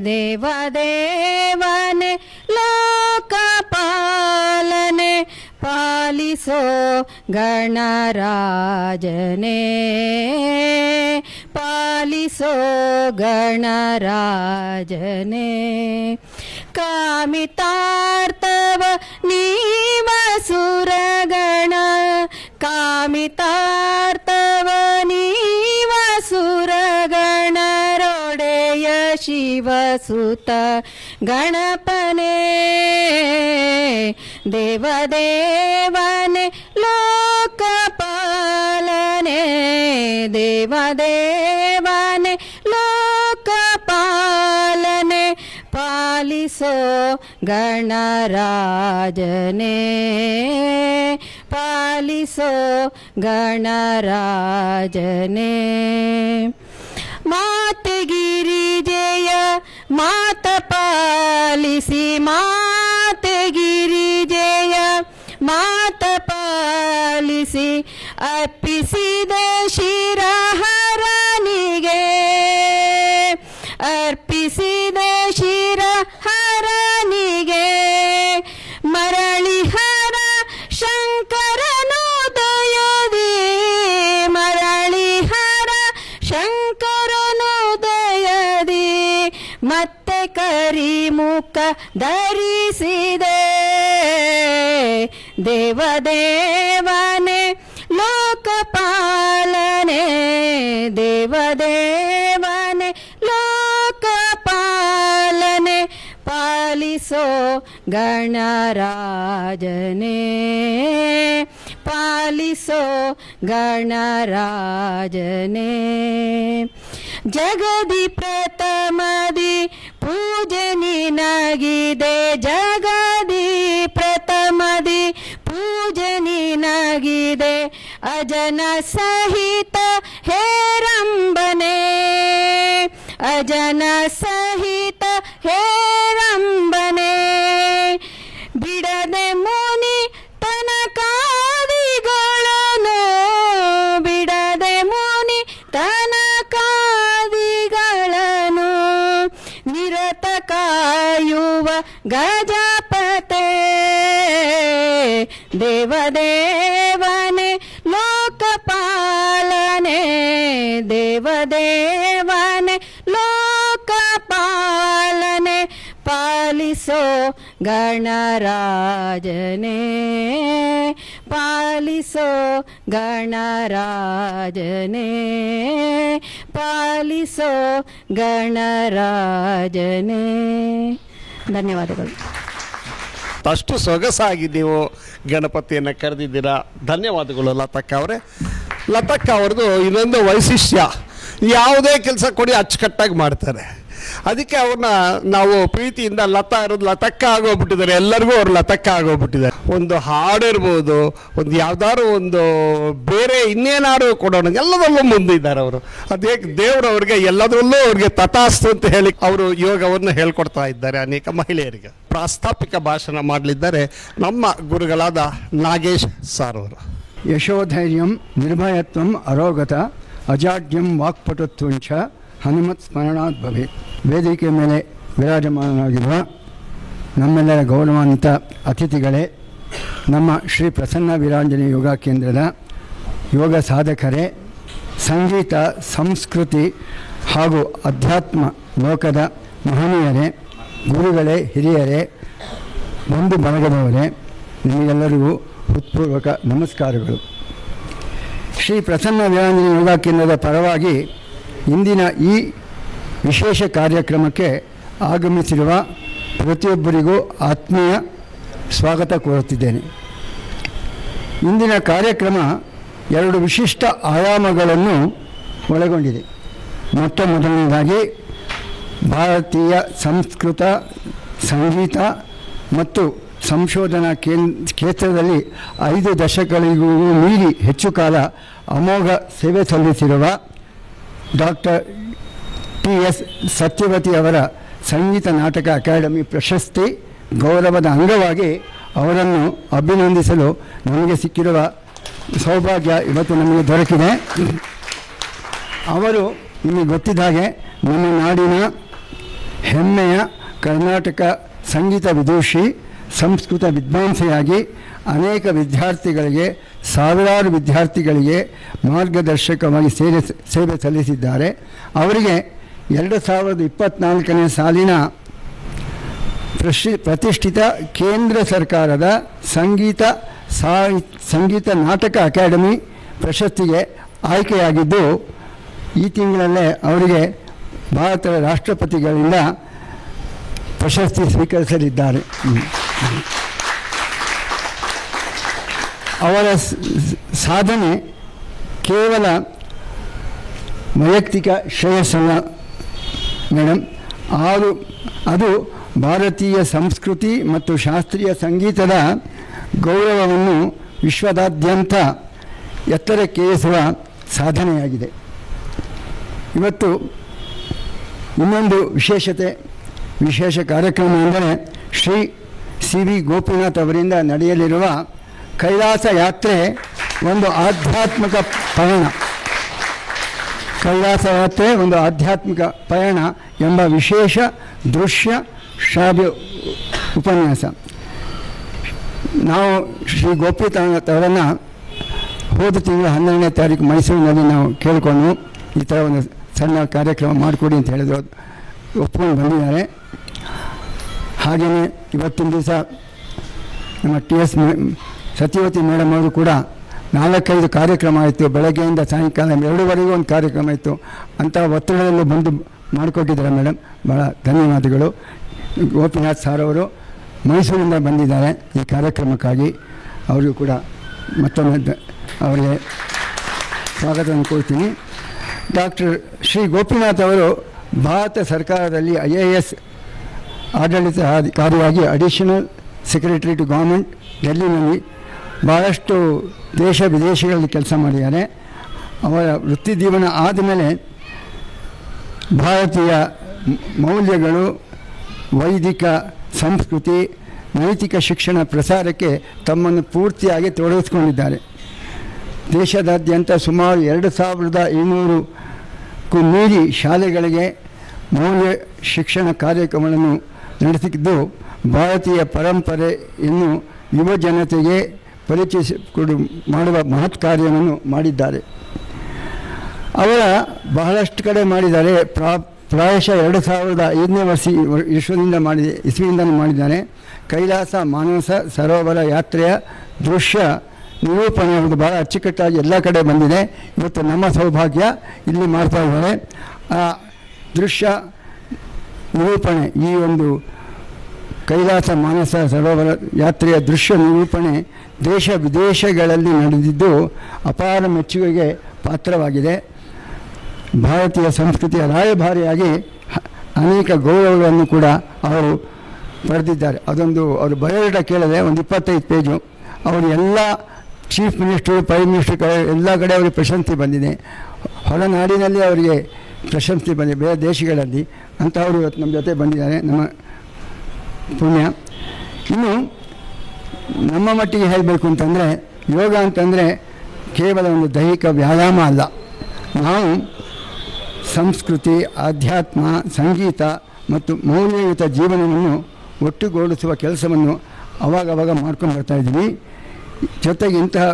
ದೇವದೇವನೆ ಲೋಕಪಾಲನೆ ಪಾಲಿಸೋ ಗಣರಾಜನೇ ಪಾಲಿಸೋ ಗಣರಾಜನೇ ಕಾಮಿತಾರ್ಥವ ನೀವ ಸುರಗಣ ಕಾಮಿತಾರ್ಥವ ನೀವ ಸುರಗಣರೊಡೆಯ ಶಿವಸುತ ಗಣಪನೇ ದೇವದೇವನೆ ಲೋಕಪಾಲನೆ ದೇವದೇವನೆ ಲೋಕಪಾಲನೆ ಪಾಲಿಸೋ ಗಣರಾಜನೇ ಪಾಲಿಸೋ ಗಣರಾಜನೇ ಮಾತೆಗಿರಿಜೆಯ ಮಾತ ಪಾಲಿಸಿ ಮಾತೆಗಿರಿಜೆಯ ಮಾತ ಪಾಲಿಸಿ ಅರ್ಪಿಸಿದ ಶಿರಹರನಿಗೆ ಅರ್ಪಿಸಿದ ಶಿರಹರನಿಗೆ ಮರಳಿಹರ ಶಂಕರನು ದಯದಿ ಮರಳಿಹರ ಶಂಕರನು ದಯದಿ ಮತ್ತೆ ಕರಿಮುಖ ಧರಿಸಿದೆ ದೇವದೇವನೆ ಲೋಕಪಾಲನೆ ದೇವದೇವನೆ ಲೋಕಪಾಲನೆ ಪಾಲಿಸೋ ಗಣರಾಜನೇ ಪಾಲಿಸೋ ಗಣರಾಜನೇ ಜಗದಿ ಪ್ರಥಮದಿ ಪೂಜೆ ನಿನಗಿದೆ ಜಗದಿ ಪ್ರಥಮದಿ ಪೂಜೆ ನಿನಗಿದೆ ಅಜನ ಸಹಿತ ಹೇರಂಬನೆ ಅಜನ ಸಹಿತ ಹೇರಂಬನೆ ಬಿಡದೆ ಮುನಿ ತನಕಾದಿಗಳನ್ನು ಬಿಡದೆ ಮುನಿ ತನಕಾದಿಗಳನ್ನು ನಿರತ ಕಾಯುವ ಗಜಪತೆ ದೇವದೇವನೆ ಲೋಕಪಾಲನೆ ದೇವದೇವನೆ ಲೋಕಪಾಲನೆ ಪಾಲಿಸೋ ಗಣರಾಜನೇ ಪಾಲಿಸೋ ಗಣರಾಜನೇ ಪಾಲಿಸೋ ಗಣರಾಜನೇ. ಧನ್ಯವಾದಗಳು. ಅಷ್ಟು ಸೊಗಸಾಗಿ ನೀವು ಗಣಪತಿಯನ್ನು ಕರೆದಿದ್ದೀರಾ. ಧನ್ಯವಾದಗಳು ಲತಕ್ಕ ಅವರೇ. ಲತಕ್ಕ ಅವ್ರದ್ದು ಇನ್ನೊಂದು ವೈಶಿಷ್ಟ್ಯ, ಯಾವುದೇ ಕೆಲಸ ಕೊಡಿ ಅಚ್ಚುಕಟ್ಟಾಗಿ ಮಾಡ್ತಾರೆ. ಅದಕ್ಕೆ ಅವ್ರನ್ನ ನಾವು ಪ್ರೀತಿಯಿಂದ ಲತಾ ಇರೋದು ಲತಕ್ಕ ಆಗೋಗ್ಬಿಟ್ಟಿದ್ದಾರೆ. ಎಲ್ಲರಿಗೂ ಅವ್ರು ಲತಕ್ಕ ಆಗೋಗ್ಬಿಟ್ಟಿದ್ದಾರೆ. ಒಂದು ಹಾಡಿರ್ಬೋದು, ಒಂದು ಯಾವ್ದಾದ್ರು ಒಂದು ಬೇರೆ ಇನ್ನೇನಾದ್ರು ಕೊಡೋಣ, ಎಲ್ಲದರಲ್ಲೂ ಮುಂದಿದ್ದಾರೆ ಅವರು. ಅದೇ ದೇವರವ್ರಿಗೆ ಎಲ್ಲದರಲ್ಲೂ ಅವ್ರಿಗೆ ತಥಾಸ್ತು ಅಂತ ಹೇಳಿ ಅವರು ಯೋಗವನ್ನು ಹೇಳ್ಕೊಡ್ತಾ ಇದ್ದಾರೆ ಅನೇಕ ಮಹಿಳೆಯರಿಗೆ. ಪ್ರಾಸ್ತಾಪಿಕ ಭಾಷಣ ಮಾಡಲಿದ್ದಾರೆ ನಮ್ಮ ಗುರುಗಳಾದ ನಾಗೇಶ್ ಸಾರ್ ಅವರು. ಯಶೋಧೈರ್ಯಂ ನಿರ್ಭಯತ್ವಂ ಅರೋಗತ ಅಜಾಡ್ಯಂ ವಾಕ್ಪಟುತ್ವಂಚ ಹನುಮತ್ ಸ್ಮರಣಾತ್ ಭವೇತ್. ವೇದಿಕೆ ಮೇಲೆ ವಿರಾಜಮಾನರಾಗಿರುವ ನಮ್ಮೆಲ್ಲರ ಗೌರವಾನ್ವಿತ ಅತಿಥಿಗಳೇ, ನಮ್ಮ ಶ್ರೀ ಪ್ರಸನ್ನ ವೀರಾಂಜನೇಯ ಯೋಗ ಕೇಂದ್ರದ ಯೋಗ ಸಾಧಕರೇ, ಸಂಗೀತ ಸಂಸ್ಕೃತಿ ಹಾಗೂ ಅಧ್ಯಾತ್ಮ ಲೋಕದ ಮಹನೀಯರೇ, ಗುರುಗಳೇ, ಹಿರಿಯರೇ, ಬಂಧು ಬಳಗದವರೇ, ನಿಮಗೆಲ್ಲರಿಗೂ ಹೃತ್ಪೂರ್ವಕ ನಮಸ್ಕಾರಗಳು. ಶ್ರೀ ಪ್ರಸನ್ನ ವೀರಾಂಜನೇಯ ಯೋಗ ಕೇಂದ್ರದ ಪರವಾಗಿ ಇಂದಿನ ಈ ವಿಶೇಷ ಕಾರ್ಯಕ್ರಮಕ್ಕೆ ಆಗಮಿಸಿರುವ ಪ್ರತಿಯೊಬ್ಬರಿಗೂ ಆತ್ಮೀಯ ಸ್ವಾಗತ ಕೋರುತ್ತಿದ್ದೇನೆ. ಇಂದಿನ ಕಾರ್ಯಕ್ರಮ ಎರಡು ವಿಶಿಷ್ಟ ಆಯಾಮಗಳನ್ನು ಒಳಗೊಂಡಿದೆ. ಮೊದಲನೇದಾಗಿ ಭಾರತೀಯ ಸಂಸ್ಕೃತ ಸಂಗೀತ ಮತ್ತು ಸಂಶೋಧನಾ ಕ್ಷೇತ್ರದಲ್ಲಿ 5 ದಶಕಗಳಿಗೂ ಮೀರಿ ಹೆಚ್ಚು ಕಾಲ ಅಮೋಘ ಸೇವೆ ಸಲ್ಲಿಸಿರುವ ಡಾಕ್ಟರ್ TS ಸತ್ಯವತಿ ಅವರ ಸಂಗೀತ ನಾಟಕ ಅಕಾಡೆಮಿ ಪ್ರಶಸ್ತಿ ಗೌರವದ ಅಂಗವಾಗಿ ಅವರನ್ನು ಅಭಿನಂದಿಸಲು ನಮಗೆ ಸಿಕ್ಕಿರುವ ಸೌಭಾಗ್ಯ ಇವತ್ತು ನಮಗೆ ದೊರಕಿದೆ. ಅವರು ನಿಮಗೆ ಗೊತ್ತಿದ್ದ ಹಾಗೆ ನಮ್ಮ ನಾಡಿನ ಹೆಮ್ಮೆಯ ಕರ್ನಾಟಕ ಸಂಗೀತ ವಿದೂಷಿ, ಸಂಸ್ಕೃತ ವಿದ್ವಾಂಸೆಯಾಗಿ ಅನೇಕ ವಿದ್ಯಾರ್ಥಿಗಳಿಗೆ, ಸಾವಿರಾರು ವಿದ್ಯಾರ್ಥಿಗಳಿಗೆ ಮಾರ್ಗದರ್ಶಕವಾಗಿ ಸೇವೆ ಸಲ್ಲಿಸಿದ್ದಾರೆ. ಅವರಿಗೆ 2024ನೇ ಸಾಲಿನ ಪ್ರತಿಷ್ಠಿತ ಕೇಂದ್ರ ಸರ್ಕಾರದ ಸಂಗೀತ ನಾಟಕ ಅಕಾಡೆಮಿ ಪ್ರಶಸ್ತಿಗೆ ಆಯ್ಕೆಯಾಗಿದ್ದು, ಈ ತಿಂಗಳಲ್ಲೇ ಅವರಿಗೆ ಭಾರತದ ರಾಷ್ಟ್ರಪತಿಗಳಿಂದ ಪ್ರಶಸ್ತಿ ಸ್ವೀಕರಿಸಲಿದ್ದಾರೆ. ಅವರ ಸಾಧನೆ ಕೇವಲ ವೈಯಕ್ತಿಕ ಶ್ರೇಯಸ್ಸಲ್ಲ ಮೇಡಮ್, ಅದು ಭಾರತೀಯ ಸಂಸ್ಕೃತಿ ಮತ್ತು ಶಾಸ್ತ್ರೀಯ ಸಂಗೀತದ ಗೌರವವನ್ನು ವಿಶ್ವದಾದ್ಯಂತ ಎತ್ತರಕ್ಕೇರಿಸುವ ಸಾಧನೆಯಾಗಿದೆ. ಇವತ್ತು ಇನ್ನೊಂದು ವಿಶೇಷ ಕಾರ್ಯಕ್ರಮ ಎಂದರೆ ಶ್ರೀ ಸಿ.ವಿ. ಗೋಪಿನಾಥ್ ಅವರಿಂದ ನಡೆಯಲಿರುವ ಕೈಲಾಸ ಯಾತ್ರೆ ಒಂದು ಆಧ್ಯಾತ್ಮಿಕ ಪಯಣ. ಕೈಲಾಸ ಯಾತ್ರೆ ಒಂದು ಆಧ್ಯಾತ್ಮಿಕ ಪಯಣ ಎಂಬ ವಿಶೇಷ ದೃಶ್ಯ ಶ್ರಾವ್ಯ ಉಪನ್ಯಾಸ. ನಾವು ಶ್ರೀ ಗೋಪಿನಾಥ್ ಅವರನ್ನು ಹೋದ ತಿಂಗಳ 12ನೇ ತಾರೀಕು ಮೈಸೂರಿನಲ್ಲಿ ನಾವು ಕೇಳಿಕೊಂಡು ಈ ಥರ ಒಂದು ಸಣ್ಣ ಕಾರ್ಯಕ್ರಮ ಮಾಡಿಕೊಡಿ ಅಂತ ಹೇಳಿದ್ರು. ಒಪ್ಕೊಂಡು ಬಂದಿದ್ದಾರೆ. ಹಾಗೆಯೇ ಇವತ್ತಿನ ದಿವಸ ನಮ್ಮ TS ಸತ್ಯವತಿ ಮೇಡಮ್ ಅವರು ಕೂಡ 4-5 ಕಾರ್ಯಕ್ರಮ ಆಯಿತು. ಬೆಳಗ್ಗೆಯಿಂದ ಸಾಯಂಕಾಲ 2ವರೆಗೂ ಒಂದು ಕಾರ್ಯಕ್ರಮ ಇತ್ತು. ಅಂಥ ಒತ್ತಡದಲ್ಲೂ ಬಂದು ಮಾಡಿಕೊಟ್ಟಿದ್ದಾರೆ ಮೇಡಮ್, ಭಾಳ ಧನ್ಯವಾದಗಳು. ಗೋಪಿನಾಥ್ ಸಾರ್ ಅವರು ಮೈಸೂರಿಂದ ಬಂದಿದ್ದಾರೆ ಈ ಕಾರ್ಯಕ್ರಮಕ್ಕಾಗಿ. ಅವರಿಗೂ ಕೂಡ ಮತ್ತೊಮ್ಮೆ ಅವರಿಗೆ ಸ್ವಾಗತವನ್ನು ಕೊಡ್ತೀನಿ. ಡಾಕ್ಟರ್ ಶ್ರೀ ಗೋಪಿನಾಥ್ ಅವರು ಭಾರತ ಸರ್ಕಾರದಲ್ಲಿ IAS ಆಡಳಿತಾಧಿಕಾರಿಯಾಗಿ ಅಡಿಷನಲ್ ಸೆಕ್ರೆಟರಿ ಟು ಗೌರ್ಮೆಂಟ್ ಡೆಲ್ಲಿನಲ್ಲಿ ಭಾಳಷ್ಟು ದೇಶ ವಿದೇಶಗಳಲ್ಲಿ ಕೆಲಸ ಮಾಡಿದ್ದಾರೆ. ಅವರ ವೃತ್ತಿ ಜೀವನ ಆದಮೇಲೆ ಭಾರತೀಯ ಮೌಲ್ಯಗಳು, ವೈದಿಕ ಸಂಸ್ಕೃತಿ, ನೈತಿಕ ಶಿಕ್ಷಣ ಪ್ರಸಾರಕ್ಕೆ ತಮ್ಮನ್ನು ಪೂರ್ತಿಯಾಗಿ ತೊಡಗಿಸಿಕೊಂಡಿದ್ದಾರೆ. ದೇಶದಾದ್ಯಂತ ಸುಮಾರು 2500ಕ್ಕೂ ಮೀರಿ ಶಾಲೆಗಳಿಗೆ ಮೌಲ್ಯ ಶಿಕ್ಷಣ ಕಾರ್ಯಕ್ರಮಗಳನ್ನು ನಡೆಸಿದ್ದು, ಭಾರತೀಯ ಪರಂಪರೆಯನ್ನು ಯುವ ಜನತೆಗೆ ಮಾಡುವ ಮಹತ್ ಕಾರ್ಯವನ್ನು ಮಾಡಿದ್ದಾರೆ. ಅವರ ಬಹಳಷ್ಟು ಕಡೆ ಮಾಡಿದ್ದಾರೆ. ಪ್ರಾಯಶಃ 2005ನೇ ಇಸ್ವಿಯಿಂದ ಮಾಡಿದ್ದಾರೆ. ಕೈಲಾಸ ಮಾನಸ ಸರೋವರ ಯಾತ್ರೆಯ ದೃಶ್ಯ ನಿರೂಪಣೆ ಒಂದು ಭಾಳ ಅಚ್ಚುಕಟ್ಟಾಗಿ ಎಲ್ಲ ಕಡೆ ಬಂದಿದೆ. ಇವತ್ತು ನಮ್ಮ ಸೌಭಾಗ್ಯ ಇಲ್ಲಿ ಮಾಡ್ತಾ ಇದ್ದಾರೆ. ಆ ದೃಶ್ಯ ನಿರೂಪಣೆ, ಈ ಒಂದು ಕೈಲಾಸ ಮಾನಸ ಸರೋವರ ಯಾತ್ರೆಯ ದೃಶ್ಯ ನಿರೂಪಣೆ ದೇಶ ವಿದೇಶಗಳಲ್ಲಿ ನಡೆದಿದ್ದು ಅಪಾರ ಮೆಚ್ಚುಗೆಗೆ ಪಾತ್ರವಾಗಿದೆ. ಭಾರತೀಯ ಸಂಸ್ಕೃತಿಯ ರಾಯಭಾರಿಯಾಗಿ ಅನೇಕ ಗೌರವಗಳನ್ನು ಕೂಡ ಅವರು ಪಡೆದಿದ್ದಾರೆ. ಅದೊಂದು ಅವರು ಬಯೋಡೇಟಾ ಕೇಳಿದೆ, ಒಂದು 25 ಪೇಜು. ಅವರು ಎಲ್ಲ ಚೀಫ್ ಮಿನಿಸ್ಟ್ರು, ಪ್ರೈಮ್ ಮಿನಿಸ್ಟರ್ ಎಲ್ಲ ಕಡೆ ಅವರಿಗೆ ಪ್ರಶಂಸೆ ಬಂದಿದೆ. ಹೊರನಾಡಿನಲ್ಲಿ ಅವರಿಗೆ ಪ್ರಶಂಸೆ ಬಂದಿದೆ, ಬೇರೆ ದೇಶಗಳಲ್ಲಿ. ಅಂಥವರು ಇವತ್ತು ನಮ್ಮ ಜೊತೆ ಬಂದಿದ್ದಾರೆ, ನಮ್ಮ ಪುಣ್ಯ. ಇನ್ನು ನಮ್ಮ ಮಟ್ಟಿಗೆ ಹೇಳಬೇಕು ಅಂತಂದರೆ, ಯೋಗ ಅಂತಂದರೆ ಕೇವಲ ಒಂದು ದೈಹಿಕ ವ್ಯಾಯಾಮ ಅಲ್ಲ. ನಾವು ಸಂಸ್ಕೃತಿ, ಆಧ್ಯಾತ್ಮ, ಸಂಗೀತ ಮತ್ತು ಮೌಲ್ಯಯುತ ಜೀವನವನ್ನು ಒಟ್ಟುಗೂಡಿಸುವ ಕೆಲಸವನ್ನು ಅವಾಗವಾಗ ಮಾಡ್ಕೊಂಡು ಬರ್ತಾಯಿದ್ದೀವಿ. ಜೊತೆಗೆ ಇಂತಹ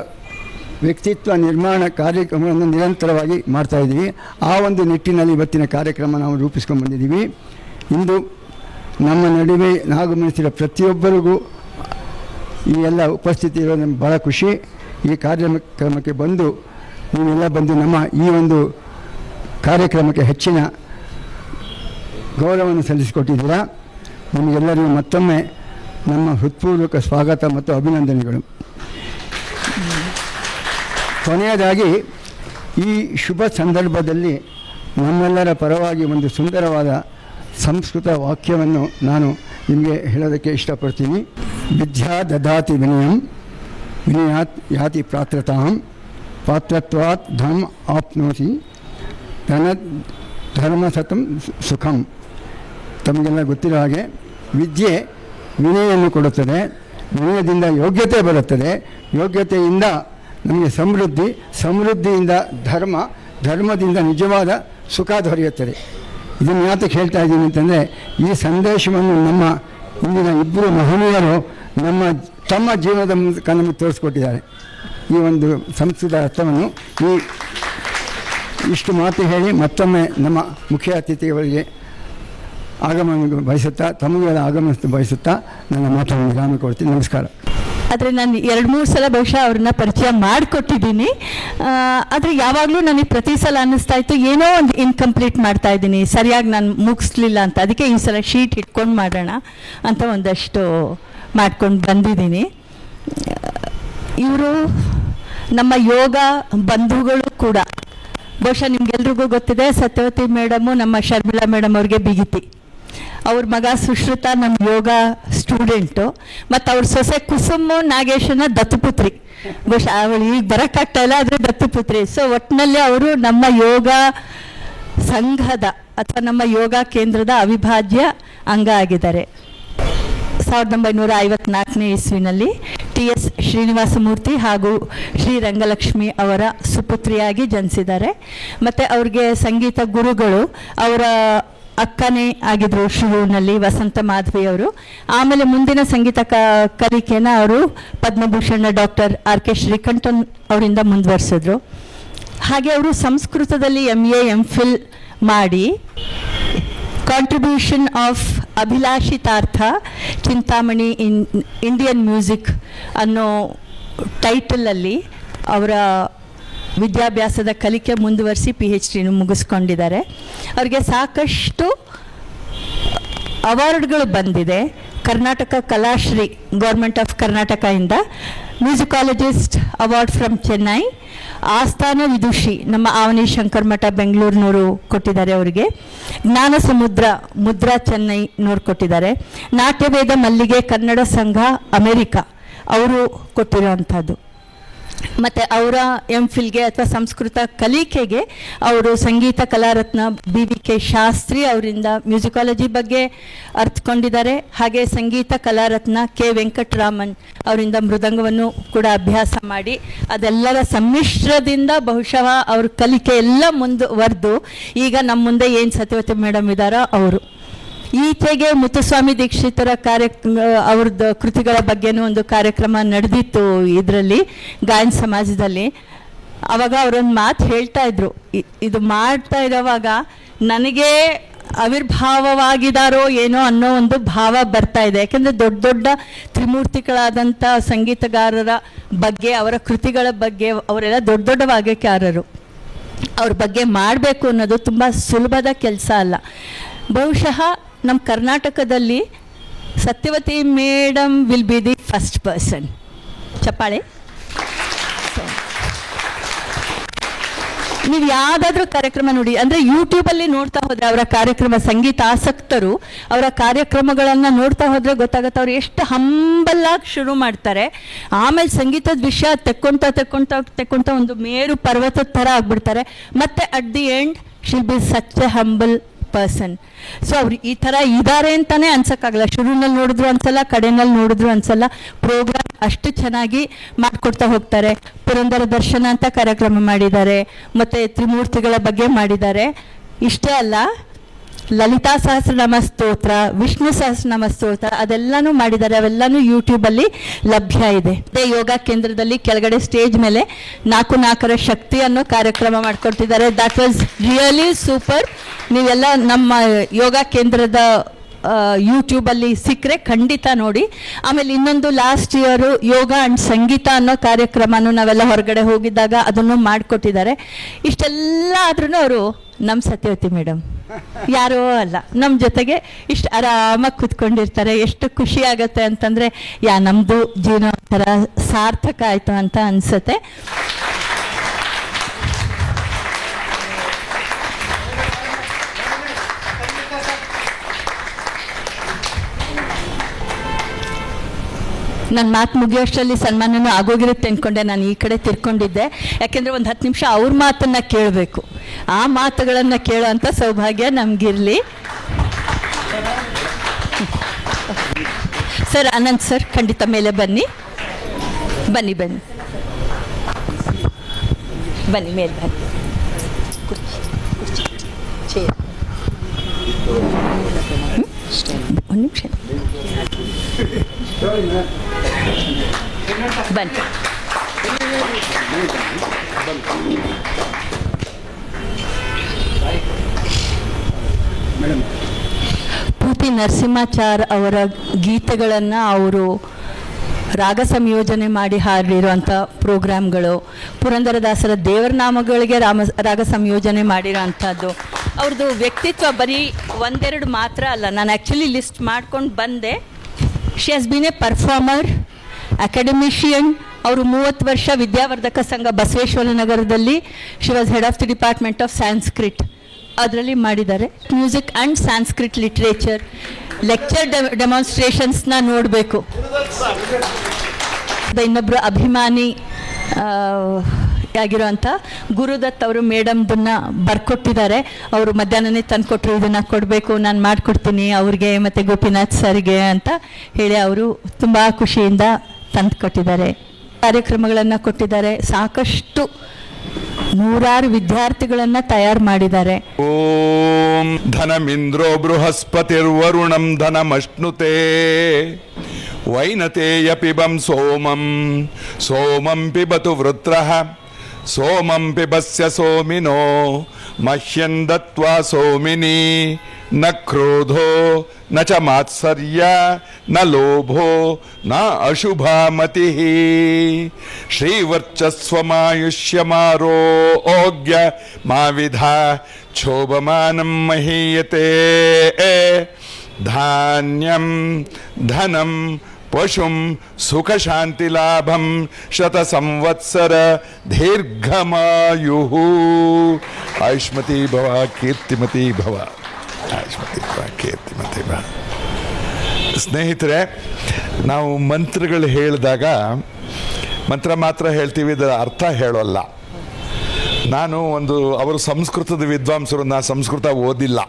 ವ್ಯಕ್ತಿತ್ವ ನಿರ್ಮಾಣ ಕಾರ್ಯಕ್ರಮಗಳನ್ನು ನಿರಂತರವಾಗಿ ಮಾಡ್ತಾಯಿದ್ದೀವಿ. ಆ ಒಂದು ನಿಟ್ಟಿನಲ್ಲಿ ಇವತ್ತಿನ ಕಾರ್ಯಕ್ರಮ ನಾವು ರೂಪಿಸ್ಕೊಂಡು ಬಂದಿದ್ದೀವಿ. ಇಂದು ನಮ್ಮ ನಡುವೆ ಆಗಮಿಸಿದ ಪ್ರತಿಯೊಬ್ಬರಿಗೂ ಈ ಎಲ್ಲ ಉಪಸ್ಥಿತಿ ಇರೋದು ನಮ್ಗೆ ಭಾಳ ಖುಷಿ. ಈ ಕಾರ್ಯಕ್ರಮಕ್ಕೆ ಬಂದು ನೀವೆಲ್ಲ ಬಂದು ನಮ್ಮ ಈ ಒಂದು ಕಾರ್ಯಕ್ರಮಕ್ಕೆ ಹೆಚ್ಚಿನ ಗೌರವವನ್ನು ಸಲ್ಲಿಸಿಕೊಟ್ಟಿದ್ದೀರಾ. ನಿಮಗೆಲ್ಲರಿಗೂ ಮತ್ತೊಮ್ಮೆ ನಮ್ಮ ಹೃತ್ಪೂರ್ವಕ ಸ್ವಾಗತ ಮತ್ತು ಅಭಿನಂದನೆಗಳು. ಕೊನೆಯದಾಗಿ ಈ ಶುಭ ಸಂದರ್ಭದಲ್ಲಿ ನಮ್ಮೆಲ್ಲರ ಪರವಾಗಿ ಒಂದು ಸುಂದರವಾದ ಸಂಸ್ಕೃತ ವಾಕ್ಯವನ್ನು ನಾನು ನಿಮಗೆ ಹೇಳೋದಕ್ಕೆ ಇಷ್ಟಪಡ್ತೀನಿ. ವಿದ್ಯಾ ದದಾತಿ ವಿನಯಂ, ವಿನಯಾತ್ ಯಾತಿ ಪಾತ್ರತಾಂ, ಪಾತ್ರತ್ವಾತ್ ಧರ್ಮ ಆಪ್ನೋಸಿ, ಧರ್ಮ ಸತಂ ಸುಖಂ. ತಮಗೆಲ್ಲ ಗೊತ್ತಿರೋ ಹಾಗೆ ವಿದ್ಯೆ ವಿನಯನ್ನು ಕೊಡುತ್ತದೆ, ವಿನಯದಿಂದ ಯೋಗ್ಯತೆ ಬರುತ್ತದೆ, ಯೋಗ್ಯತೆಯಿಂದ ನಮಗೆ ಸಮೃದ್ಧಿ, ಸಮೃದ್ಧಿಯಿಂದ ಧರ್ಮ, ಧರ್ಮದಿಂದ ನಿಜವಾದ ಸುಖ ದೊರೆಯುತ್ತದೆ. ಇದನ್ನು ಯಾತಕ್ಕೆ ಹೇಳ್ತಾ ಇದ್ದೀನಿ ಅಂತಂದರೆ, ಈ ಸಂದೇಶವನ್ನು ನಮ್ಮ ಇಂದಿನ ಇಬ್ಬರು ಮಹನೀಯರು ತಮ್ಮ ಜೀವನದ ಮೂಲಕ ನಮಗೆ ತೋರಿಸ್ಕೊಟ್ಟಿದ್ದಾರೆ. ಈ ಒಂದು ಸಂಸ್ಕೃತ ಅರ್ಥವನ್ನು ಇಷ್ಟು ಮಾತು ಹೇಳಿ ಮತ್ತೊಮ್ಮೆ ನಮ್ಮ ಮುಖ್ಯ ಅತಿಥಿಗಳಿಗೆ ಆಗಮನ ಬಯಸುತ್ತಾ, ತಮಗೆಲ್ಲ ಆಗಮನ ಬಯಸುತ್ತಾ ನನ್ನ ಮಾತನ್ನು ವಿರಾಮ ಕೊಡ್ತೀನಿ. ನಮಸ್ಕಾರ. ಆದರೆ ನಾನು 2-3 ಸಲ ಬಹುಶಃ ಅವ್ರನ್ನ ಪರಿಚಯ ಮಾಡಿಕೊಟ್ಟಿದ್ದೀನಿ. ಆದರೆ ಯಾವಾಗಲೂ ನನಗೆ ಪ್ರತಿ ಸಲ ಅನ್ನಿಸ್ತಾ ಇತ್ತು ಏನೋ ಒಂದು ಇನ್ಕಂಪ್ಲೀಟ್ ಮಾಡ್ತಾ ಇದ್ದೀನಿ, ಸರಿಯಾಗಿ ನಾನು ಮುಗಿಸ್ಲಿಲ್ಲ ಅಂತ. ಅದಕ್ಕೆ ಈ ಸಲ ಶೀಟ್ ಇಟ್ಕೊಂಡು ಮಾಡೋಣ ಅಂತ ಒಂದಷ್ಟು ಮಾಡ್ಕೊಂಡು ಬಂದಿದ್ದೀನಿ. ಇವರು ನಮ್ಮ ಯೋಗ ಬಂಧುಗಳು ಕೂಡ. ಬಹುಶಃ ನಿಮ್ಗೆಲ್ರಿಗೂ ಗೊತ್ತಿದೆ, ಸತ್ಯವತಿ ಮೇಡಮು ನಮ್ಮ ಶರ್ಮಿಳಾ ಮೇಡಮ್ ಅವ್ರಿಗೆ ಬಿಗಿತಿ. ಅವ್ರ ಮಗ ಸುಶ್ರುತ ನಮ್ಮ ಯೋಗ ಸ್ಟೂಡೆಂಟು, ಮತ್ತು ಅವ್ರ ಸೊಸೆ ಕುಸುಮ ನಾಗೇಶನ ದತ್ತುಪುತ್ರಿ. ಬಹುಶಃ ಅವಳು ಈಗ ಬರೋಕ್ಕಾಗ್ತಾ ಇಲ್ಲ, ಆದರೆ ದತ್ತುಪುತ್ರಿ. ಸೊ ಒಟ್ಟಿನಲ್ಲಿ ಅವರು ನಮ್ಮ ಯೋಗ ಸಂಘದ ಅಥವಾ ನಮ್ಮ ಯೋಗ ಕೇಂದ್ರದ ಅವಿಭಾಜ್ಯ ಅಂಗ ಆಗಿದ್ದಾರೆ. 1954ನೇ ಇಸ್ವಿನಲ್ಲಿ TS ಶ್ರೀನಿವಾಸಮೂರ್ತಿ ಹಾಗೂ ಶ್ರೀ ರಂಗಲಕ್ಷ್ಮಿ ಅವರ ಸುಪುತ್ರಿಯಾಗಿ ಜನಿಸಿದ್ದಾರೆ. ಮತ್ತು ಅವ್ರಿಗೆ ಸಂಗೀತ ಗುರುಗಳು ಅವರ ಅಕ್ಕನೇ ಆಗಿದ್ರು ಶುರುವಿನಲ್ಲಿ, ವಸಂತ ಮಾಧವಿ ಅವರು. ಆಮೇಲೆ ಮುಂದಿನ ಸಂಗೀತ ಕಲಿಕೆನ ಅವರು ಪದ್ಮಭೂಷಣ ಡಾಕ್ಟರ್ RK ಶ್ರೀಕಂಠನ್ ಅವರಿಂದ ಮುಂದುವರಿಸಿದ್ರು. ಹಾಗೆ ಅವರು ಸಂಸ್ಕೃತದಲ್ಲಿ MA MPhil ಮಾಡಿ contribution of Abhilashitartha Chintamani Indian music ಅನ್ನೋ ಟೈಟಲಲ್ಲಿ ಅವರ ವಿದ್ಯಾಭ್ಯಾಸದ ಕಲಿಕೆ ಮುಂದುವರಿಸಿ PhD ಮುಗಿಸ್ಕೊಂಡಿದ್ದಾರೆ. ಅವರಿಗೆ ಸಾಕಷ್ಟು ಅವಾರ್ಡ್ಗಳು ಬಂದಿದೆ. ಕರ್ನಾಟಕ ಕಲಾಶ್ರೀ ಗೌರ್ಮೆಂಟ್ ಆಫ್ ಕರ್ನಾಟಕದಿಂದ, ಮ್ಯೂಸಿಕಾಲಜಿಸ್ಟ್ ಅವಾರ್ಡ್ ಫ್ರಮ್ ಚೆನ್ನೈ, ಆಸ್ಥಾನ ವಿದುಷಿ ನಮ್ಮ ಆವನಿ ಶಂಕರ್ ಮಠ ಬೆಂಗಳೂರಿನವರು ಕೊಟ್ಟಿದ್ದಾರೆ ಅವರಿಗೆ, ಜ್ಞಾನ ಸಮುದ್ರ ಮುದ್ರಾ ಚೆನ್ನೈನವ್ರು ಕೊಟ್ಟಿದ್ದಾರೆ, ನಾಟ್ಯವೇದ ಮಲ್ಲಿಗೆ ಕನ್ನಡ ಸಂಘ ಅಮೆರಿಕ ಅವರು ಕೊಟ್ಟಿರೋವಂಥದ್ದು. ಮತ್ತು ಅವರ MPhilಗೆ ಅಥವಾ ಸಂಸ್ಕೃತ ಕಲಿಕೆಗೆ ಅವರು ಸಂಗೀತ ಕಲಾರತ್ನ BVK ಶಾಸ್ತ್ರಿ ಅವರಿಂದ ಮ್ಯೂಸಿಕಾಲಜಿ ಬಗ್ಗೆ ಅರ್ಥಕೊಂಡಿದ್ದಾರೆ. ಹಾಗೆ ಸಂಗೀತ ಕಲಾರತ್ನ K ವೆಂಕಟರಾಮನ್ ಅವರಿಂದ ಮೃದಂಗವನ್ನು ಕೂಡ ಅಭ್ಯಾಸ ಮಾಡಿ ಅದೆಲ್ಲರ ಸಮ್ಮಿಶ್ರದಿಂದ ಬಹುಶಃ ಅವ್ರ ಕಲಿಕೆ ಎಲ್ಲ ಮುಂದುವರೆದು ಈಗ ನಮ್ಮ ಮುಂದೆ ಏನು ಸತ್ಯವತಿ ಮೇಡಮ್ ಇದ್ದಾರೋ ಅವರು. ಈಚೆಗೆ ಮುತ್ತುಸ್ವಾಮಿ ದೀಕ್ಷಿತರ ಅವ್ರದ್ದು ಕೃತಿಗಳ ಬಗ್ಗೆನೂ ಒಂದು ಕಾರ್ಯಕ್ರಮ ನಡೆದಿತ್ತು ಇದರಲ್ಲಿ, ಗಾಯನ ಸಮಾಜದಲ್ಲಿ. ಆವಾಗ ಅವರೊಂದು ಮಾತು ಹೇಳ್ತಾ ಇದ್ರು, ಇದು ಮಾಡ್ತಾ ಇರೋವಾಗ ನನಗೆ ಆವಿರ್ಭಾವವಾಗಿದ್ದಾರೋ ಏನೋ ಅನ್ನೋ ಒಂದು ಭಾವ ಬರ್ತಾ ಇದೆ. ಯಾಕೆಂದರೆ ದೊಡ್ಡ ದೊಡ್ಡ ತ್ರಿಮೂರ್ತಿಗಳಾದಂಥ ಸಂಗೀತಗಾರರ ಬಗ್ಗೆ, ಅವರ ಕೃತಿಗಳ ಬಗ್ಗೆ, ಅವರೆಲ್ಲ ದೊಡ್ಡ ದೊಡ್ಡ ವಾಗ್ಯಕಾರರು, ಅವ್ರ ಬಗ್ಗೆ ಮಾಡಬೇಕು ಅನ್ನೋದು ತುಂಬ ಸುಲಭದ ಕೆಲಸ ಅಲ್ಲ. ಬಹುಶಃ ನಮ್ಮ ಕರ್ನಾಟಕದಲ್ಲಿ Satyavati madam will be the first person. ಚಪ್ಪಾಳೆ. ನೀವು ಯಾವುದಾದ್ರೂ ಕಾರ್ಯಕ್ರಮ ನೋಡಿ, ಅಂದರೆ ಯೂಟ್ಯೂಬಲ್ಲಿ ನೋಡ್ತಾ ಹೋದರೆ ಅವರ ಕಾರ್ಯಕ್ರಮ, ಸಂಗೀತ ಆಸಕ್ತರು ಅವರ ಕಾರ್ಯಕ್ರಮಗಳನ್ನು ನೋಡ್ತಾ ಹೋದರೆ ಗೊತ್ತಾಗುತ್ತೆ ಅವ್ರು ಎಷ್ಟು ಹಂಬಲಾಗಿ ಶುರು ಮಾಡ್ತಾರೆ. ಆಮೇಲೆ ಸಂಗೀತದ ವಿಷಯ ತೆಕ್ಕೊಂತ ಒಂದು ಮೇರು ಪರ್ವತದ ಥರ ಆಗ್ಬಿಡ್ತಾರೆ. ಮತ್ತು at the end she'll be such a humble person. So ಅವ್ರು ಈ ಥರ ಇದ್ದಾರೆ ಅಂತಲೇ ಅನ್ಸೋಕ್ಕಾಗಲ್ಲ. ಶುರುವಿನಲ್ಲಿ ನೋಡಿದ್ರು ಅನ್ಸಲ್ಲ, ಕಡೆಯಲ್ಲಿ ನೋಡಿದ್ರು ಅನ್ಸಲ್ಲ. ಪ್ರೋಗ್ರಾಮ್ ಅಷ್ಟು ಚೆನ್ನಾಗಿ ಮಾಡಿಕೊಡ್ತಾ ಹೋಗ್ತಾರೆ. ಪುರಂದರ ದರ್ಶನ ಅಂತ ಕಾರ್ಯಕ್ರಮ ಮಾಡಿದ್ದಾರೆ, ಮತ್ತು ತ್ರಿಮೂರ್ತಿಗಳ ಬಗ್ಗೆ ಮಾಡಿದ್ದಾರೆ. ಇಷ್ಟೇ ಅಲ್ಲ, ಲಲಿತಾ ಸಹಸ್ರನಾಮ ಸ್ತೋತ್ರ, ವಿಷ್ಣು ಸಹಸ್ರನಾಮ ಸ್ತೋತ್ರ ಅದೆಲ್ಲನೂ ಮಾಡಿದ್ದಾರೆ. ಅವೆಲ್ಲನೂ ಯೂಟ್ಯೂಬಲ್ಲಿ ಲಭ್ಯ ಇದೆ. ಅದೇ ಯೋಗ ಕೇಂದ್ರದಲ್ಲಿ ಕೆಳಗಡೆ ಸ್ಟೇಜ್ ಮೇಲೆ 4 ಶಕ್ತಿ ಅನ್ನೋ ಕಾರ್ಯಕ್ರಮ ಮಾಡಿಕೊಡ್ತಿದ್ದಾರೆ. That was really super. ನೀವೆಲ್ಲ ನಮ್ಮ ಯೋಗ ಕೇಂದ್ರದ ಯೂಟ್ಯೂಬಲ್ಲಿ ಸಿಕ್ಕರೆ ಖಂಡಿತ ನೋಡಿ. ಆಮೇಲೆ ಇನ್ನೊಂದು ಲಾಸ್ಟ್ ಇಯರು ಯೋಗ ಆ್ಯಂಡ್ ಸಂಗೀತ ಅನ್ನೋ ಕಾರ್ಯಕ್ರಮನೂ ನಾವೆಲ್ಲ ಹೊರಗಡೆ ಹೋಗಿದ್ದಾಗ ಅದನ್ನು ಮಾಡಿಕೊಟ್ಟಿದ್ದಾರೆ. ಇಷ್ಟೆಲ್ಲ ಆದ್ರೂ ಅವರು ನಮ್ಮ ಸತ್ಯವತಿ ಮೇಡಮ್ ಯಾರೋ ಅಲ್ಲ, ನಮ್ಮ ಜೊತೆಗೆ ಇಷ್ಟು ಆರಾಮಾಗಿ ಕೂತ್ಕೊಂಡಿರ್ತಾರೆ. ಎಷ್ಟು ಖುಷಿ ಆಗುತ್ತೆ ಅಂತಂದರೆ, ನಮ್ಮದು ಜೀವನ ಒಂಥರ ಸಾರ್ಥಕ ಆಯಿತು ಅಂತ ಅನಿಸುತ್ತೆ. ನನ್ನ ಮಾತು ಮುಗಿಯೋಷ್ಟರಲ್ಲಿ ಸನ್ಮಾನನೂ ಆಗೋಗಿರುತ್ತೆ ಅಂದ್ಕೊಂಡೆ. ನಾನು ಈ ಕಡೆ ತಿರ್ಕೊಂಡಿದ್ದೆ, ಯಾಕೆಂದರೆ ಒಂದು 10 ನಿಮಿಷ ಅವ್ರ ಮಾತನ್ನು ಕೇಳಬೇಕು. ಆ ಮಾತುಗಳನ್ನು ಕೇಳೋ ಅಂಥ ಸೌಭಾಗ್ಯ ನಮಗಿರಲಿ. ಸರ್, ಅನಂತ್ ಸರ್ ಖಂಡಿತ ಮೇಲೆ ಬನ್ನಿ ಬನ್ನಿ ಬನ್ನಿ ಬನ್ನಿ ಮೇಲೆ ಬನ್ನಿ. ಚೇರ್ ಬನ್ನಿ. ಪೂತಿ ನರಸಿಂಹಾಚಾರ್ ಅವರ ಗೀತೆಗಳನ್ನು ಅವರು ರಾಗ ಸಂಯೋಜನೆ ಮಾಡಿ ಹಾಡಿರುವಂಥ ಪ್ರೋಗ್ರಾಮ್ಗಳು, ಪುರಂದರದಾಸರ ದೇವರ ನಾಮಗಳಿಗೆ ರಾಗ ಸಂಯೋಜನೆ ಮಾಡಿರೋ ಅಂಥದ್ದು. ಅವ್ರದ್ದು ವ್ಯಕ್ತಿತ್ವ ಬರೀ ಒಂದೆರಡು ಮಾತ್ರ ಅಲ್ಲ, ನಾನು ಆ್ಯಕ್ಚುಲಿ ಲಿಸ್ಟ್ ಮಾಡ್ಕೊಂಡು ಬಂದೆ. She has been a performer, academician. ಅವರು 30 ವರ್ಷ ವಿದ್ಯಾವರ್ಧಕ ಸಂಘ ಬಸವೇಶ್ವರ ನಗರದಲ್ಲಿ she was head of the department of Sanskrit, ಅದರಲ್ಲಿ ಮಾಡಿದ್ದಾರೆ. Music and Sanskrit literature lecture ಡೆಮಾನ್ಸ್ಟ್ರೇಷನ್ಸ್ನ ನೋಡಬೇಕು. ಇನ್ನೊಬ್ಬರು ಅಭಿಮಾನಿ ಆಗಿರುವಂಥ ಗುರುದತ್ ಅವರು ಮೇಡಮ್ದನ್ನ ಬರ್ಕೊಟ್ಟಿದ್ದಾರೆ. ಅವರು ಮಧ್ಯಾಹ್ನನೇ ತಂದುಕೊಟ್ರು, ಇದನ್ನು ಕೊಡಬೇಕು, ನಾನು ಮಾಡಿಕೊಡ್ತೀನಿ ಅವ್ರಿಗೆ ಮತ್ತು ಗೋಪಿನಾಥ್ ಸರ್ಗೆ ಅಂತ ಹೇಳಿ ಅವರು ತುಂಬ ಖುಷಿಯಿಂದ ತಂದು ಕೊಟ್ಟಿದ್ದಾರೆ. ಕಾರ್ಯಕ್ರಮಗಳನ್ನು ಕೊಟ್ಟಿದ್ದಾರೆ. ಸಾಕಷ್ಟು ನೂರಾರು ವಿದ್ಯಾರ್ಥಿಗಳನ್ನು ತಯಾರು ಮಾಡಿದ್ದಾರೆ. ಓಂ ಧನಮಿಂದ್ರೋ ಬೃಹಸ್ಪತಿರ್ವರುಣಂ ಧನಮಶ್ನುತೆ ವೈನತೇಯ ಪಿಬಂ ಸೋಮಂ ಸೋಮಂ ಪಿಬತು ವೃತ್ರಃ ಸೋಮಂ ಪಿಬಸ್ಯ ಸೋಮಿನೋ ಮಹ್ಯಂ ದತ್ವಾ ಸೋಮಿನಿ ನ ಕ್ರೋಧೋ ನ ಚ ಮಾತ್ಸರ್ಯ ನ ಲೋಭೋ ನ ಅಶುಭಾಮತಿಃ ಶ್ರೀವರ್ಚಸ್ವಮಾಯುಷ್ಯಮಾರೋಗ್ಯ ಮಾವಿಧಾ ಕ್ಷೋಭಮಾನಂ ಮಹೀಯತೆ ಧಾನ್ಯಂ ಧನಂ ಪಶುಂ ಸುಖ ಶಾಂತಿ ಲಾಭಂ ಶತ ಸಂವತ್ಸರ ದೀರ್ಘಮಾಯು ಆಯುಷ್ಮತಿ ಭವ ಕೀರ್ತಿಮತಿ ಭವ ಆಯುಷ್ಮತಿ ಭವ ಕೀರ್ತಿಮತಿ ಭವ. ಸ್ನೇಹಿತರೆ, ನಾವು ಮಂತ್ರಗಳು ಹೇಳಿದಾಗ ಮಂತ್ರ ಮಾತ್ರ ಹೇಳ್ತೀವಿ, ಇದರ ಅರ್ಥ ಹೇಳೋಲ್ಲ. ನಾನು ಅವರು ಸಂಸ್ಕೃತದ ವಿದ್ವಾಂಸರು, ನಾನು ಸಂಸ್ಕೃತ ಓದಿಲ್ಲ,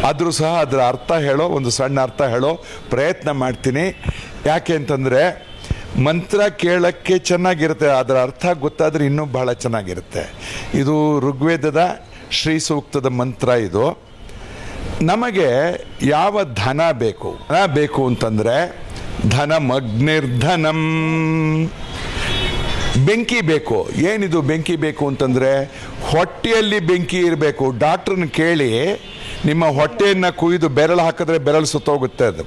ಆದರೂ ಸಹ ಅದರ ಅರ್ಥ ಹೇಳೋ ಒಂದು ಸಣ್ಣ ಅರ್ಥ ಹೇಳೋ ಪ್ರಯತ್ನ ಮಾಡ್ತೀನಿ. ಯಾಕೆ ಅಂತಂದರೆ ಮಂತ್ರ ಕೇಳೋಕ್ಕೆ ಚೆನ್ನಾಗಿರುತ್ತೆ, ಅದರ ಅರ್ಥ ಗೊತ್ತಾದರೆ ಇನ್ನೂ ಬಹಳ ಚೆನ್ನಾಗಿರುತ್ತೆ. ಇದು ಋಗ್ವೇದದ ಶ್ರೀ ಸೂಕ್ತದ ಮಂತ್ರ. ಇದು ನಮಗೆ ಯಾವ ಧನ ಬೇಕು ಅಂತಂದರೆ ಧನಮಗ್ನಿರ್ಧನಂ, ಬೆಂಕಿ ಬೇಕು. ಏನಿದು ಬೆಂಕಿ ಬೇಕು ಅಂತಂದರೆ ಹೊಟ್ಟೆಯಲ್ಲಿ ಬೆಂಕಿ ಇರಬೇಕು. ಡಾಕ್ಟ್ರನ್ನ ಕೇಳಿ, ನಿಮ್ಮ ಹೊಟ್ಟೆಯನ್ನು ಕುಯ್ದು ಬೆರಳು ಹಾಕಿದ್ರೆ ಬೆರಳು ಸುತ್ತೋಗುತ್ತೆ. ಅದು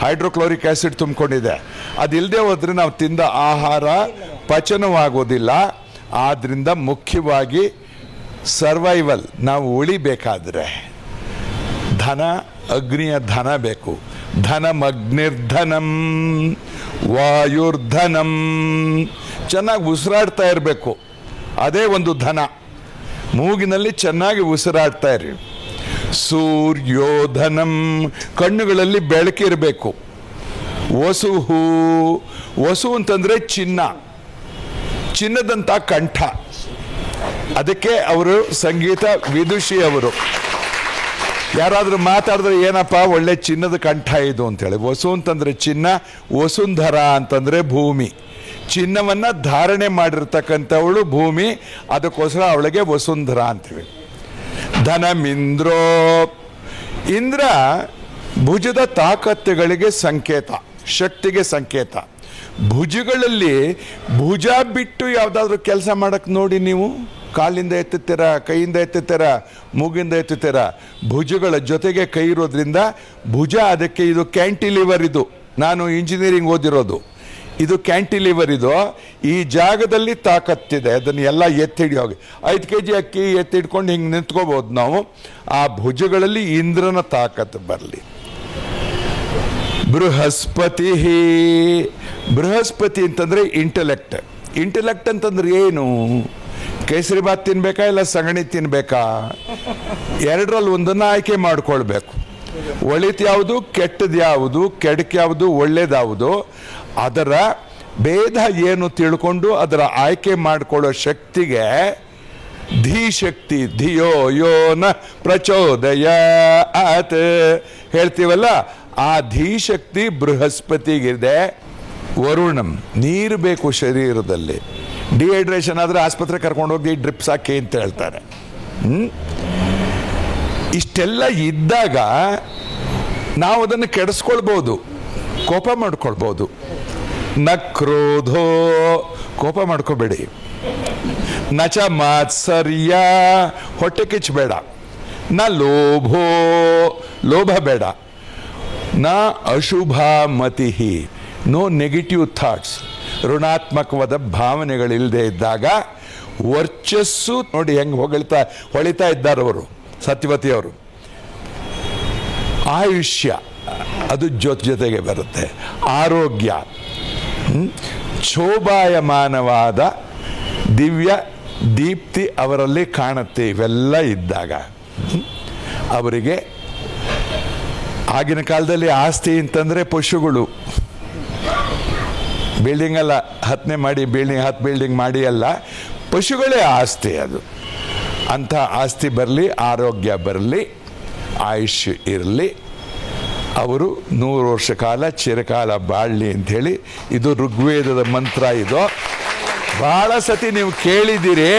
ಹೈಡ್ರೋಕ್ಲೋರಿಕ್ ಆ್ಯಸಿಡ್ ತುಂಬಿಕೊಂಡಿದೆ. ಅದಿಲ್ಲದೆ ಹೋದರೆ ನಾವು ತಿಂದ ಆಹಾರ ಪಚನವಾಗೋದಿಲ್ಲ. ಆದ್ದರಿಂದ ಮುಖ್ಯವಾಗಿ ಸರ್ವೈವಲ್, ನಾವು ಉಳಿಬೇಕಾದ್ರೆ ಧನ, ಅಗ್ನಿಯ ಧನ ಬೇಕು. ಧನಮಗ್ನಿರ್ಧನಂ ವಾಯುರ್ಧನಂ, ಚೆನ್ನಾಗಿ ಉಸಿರಾಡ್ತಾ ಇರಬೇಕು, ಅದೇ ಒಂದು ಧನ. ಮೂಗಿನಲ್ಲಿ ಚೆನ್ನಾಗಿ ಉಸಿರಾಡ್ತಾ ಇರಿ. ಸೂರ್ಯೋಧನಂ, ಕಣ್ಣುಗಳಲ್ಲಿ ಬೆಳಕಿರಬೇಕು. ವಸುಹು, ವಸು ಅಂತಂದರೆ ಚಿನ್ನ, ಚಿನ್ನದಂಥ ಕಂಠ. ಅದಕ್ಕೆ ಅವರು ಸಂಗೀತ ವಿದುಷಿ. ಅವರು ಯಾರಾದರೂ ಮಾತಾಡಿದ್ರೆ ಏನಪ್ಪ ಒಳ್ಳೆ ಚಿನ್ನದ ಕಂಠ ಇದು ಅಂತೇಳಿ. ವಸು ಅಂತಂದರೆ ಚಿನ್ನ, ವಸುಂಧರ ಅಂತಂದರೆ ಭೂಮಿ. ಚಿನ್ನವನ್ನು ಧಾರಣೆ ಮಾಡಿರ್ತಕ್ಕಂಥವಳು ಭೂಮಿ, ಅದಕ್ಕೋಸ್ಕರ ಅವಳಿಗೆ ವಸುಂಧರ ಅಂತೀವಿ. ಧನಮಿಂದ್ರೋ, ಇಂದ್ರ ಭುಜದ ತಾಕತ್ತುಗಳಿಗೆ ಸಂಕೇತ, ಶಕ್ತಿಗೆ ಸಂಕೇತ. ಭುಜಗಳಲ್ಲಿ ಭುಜ ಬಿಟ್ಟು ಯಾವುದಾದ್ರೂ ಕೆಲಸ ಮಾಡಕ್ಕೆ ನೋಡಿ ನೀವು. ಕಾಲಿಂದ ಎತ್ತುತ್ತೀರ, ಕೈಯಿಂದ ಎತ್ತುತ್ತೀರ, ಮೂಗಿಂದ ಎತ್ತುತ್ತೀರ. ಭುಜಗಳ ಜೊತೆಗೆ ಕೈ ಇರೋದ್ರಿಂದ ಭುಜ, ಅದಕ್ಕೆ ಇದು ಕ್ಯಾಂಟಿಲಿವರ್. ಇದು ನಾನು ಇಂಜಿನಿಯರಿಂಗ್ ಓದಿರೋದು. ಇದು ಕ್ಯಾಂಟಿಲಿವರ್. ಇದು ಈ ಜಾಗದಲ್ಲಿ ತಾಕತ್ತಿದೆ, ಅದನ್ನು ಎಲ್ಲ ಎತ್ತಿಡಿಯೋಗಿ 5 kg ಅಕ್ಕಿ ಎತ್ತಿಡ್ಕೊಂಡು ಹಿಂಗೆ ನಿಂತ್ಕೋಬೋದು ನಾವು. ಆ ಭುಜಗಳಲ್ಲಿ ಇಂದ್ರನ ತಾಕತ್ತು ಬರಲಿ. ಬೃಹಸ್ಪತಿ, ಬೃಹಸ್ಪತಿ ಅಂತಂದರೆ ಇಂಟೆಲೆಕ್ಟ್. ಇಂಟೆಲೆಕ್ಟ್ ಅಂತಂದ್ರೆ ಏನು? ಕೇಸರಿ ಬಾತ್ ತಿನ್ಬೇಕಾ ಇಲ್ಲ ಸಗಣಿ ತಿನ್ಬೇಕಾ? ಎರಡರಲ್ಲಿ ಒಂದನ್ನು ಆಯ್ಕೆ ಮಾಡ್ಕೊಳ್ಬೇಕು. ಒಳಿತು ಯಾವುದು, ಕೆಟ್ಟದ್ದು ಯಾವುದು, ಕೆಡಕು ಯಾವುದು, ಒಳ್ಳೇದಾವುದು, ಅದರ ಭೇದ ಏನು ತಿಳ್ಕೊಂಡು ಅದರ ಆಯ್ಕೆ ಮಾಡಿಕೊಳ್ಳೋ ಶಕ್ತಿಗೆ ಧೀಶಕ್ತಿ, ಧಿಯೋ ಯೋ ನ ಪ್ರಚೋದಯಾತ್ ಹೇಳ್ತೀವಲ್ಲ, ಆ ಧೀಶಕ್ತಿ ಬೃಹಸ್ಪತಿಗಿದೆ. ವರುಣಂ, ನೀರು ಬೇಕು ಶರೀರದಲ್ಲಿ. ಡಿಹೈಡ್ರೇಷನ್ ಆದರೆ ಆಸ್ಪತ್ರೆ ಕರ್ಕೊಂಡೋಗಿ ಡ್ರಿಪ್ಸ್ ಹಾಕಿ ಅಂತ ಹೇಳ್ತಾರೆ. ಇಷ್ಟೆಲ್ಲ ಇದ್ದಾಗ ನಾವು ಅದನ್ನು ಕೆಡಿಸ್ಕೊಳ್ಬೋದು. ಕೋಪ ಮಾಡ್ಕೊಳ್ಬೋದು. ನ ಕ್ರೋಧೋ, ಕೋಪ ಮಾಡ್ಕೋಬೇಡಿ. ನ ಚ ಮಾತ್ಸರ್ಯ, ಹೊಟ್ಟೆ ಕಿಚ್ಚಬೇಡ. ನ ಲೋಭೋ, ಲೋಭ ಬೇಡ. ನ ಅಶುಭ ಮತಿ, ನೋ ನೆಗೆಟಿವ್ ಥಾಟ್ಸ್, ಋಣಾತ್ಮಕವಾದ ಭಾವನೆಗಳಿಲ್ಲದೆ ಇದ್ದಾಗ ವರ್ಚಸ್ಸು ನೋಡಿ ಹೆಂಗೆ ಹೊಳಿತಾ ಇದ್ದಾರವರು ಸತ್ಯವತಿಯವರು. ಆಯುಷ್ಯ ಅದು ಜೊತೆಗೆ ಬರುತ್ತೆ. ಆರೋಗ್ಯ, ಶೋಭಾಯಮಾನವಾದ ದಿವ್ಯ ದೀಪ್ತಿ ಅವರಲ್ಲಿ ಕಾಣುತ್ತೆ. ಇವೆಲ್ಲ ಇದ್ದಾಗ ಅವರಿಗೆ ಆಗಿನ ಕಾಲದಲ್ಲಿ ಆಸ್ತಿ ಅಂತಂದರೆ ಪಶುಗಳು, ಬಿಲ್ಡಿಂಗ್ ಅಲ್ಲ 10ನೇ ಮಾಡಿ ಹತ್ತು ಬಿಲ್ಡಿಂಗ್ ಮಾಡಿ ಅಲ್ಲ, ಪಶುಗಳೇ ಆಸ್ತಿ. ಅದು ಅಂಥ ಆಸ್ತಿ ಬರಲಿ, ಆರೋಗ್ಯ ಬರಲಿ, ಆಯುಷ್ಯ ಇರಲಿ, ಅವರು 100 ವರ್ಷ ಕಾಲ ಚಿರಕಾಲ ಬಾಳಲಿ ಅಂಥೇಳಿ. ಇದು ಋಗ್ವೇದದ ಮಂತ್ರ. ಇದು ಭಾಳ ಸತಿ ನೀವು ಕೇಳಿದ್ದೀರಿ.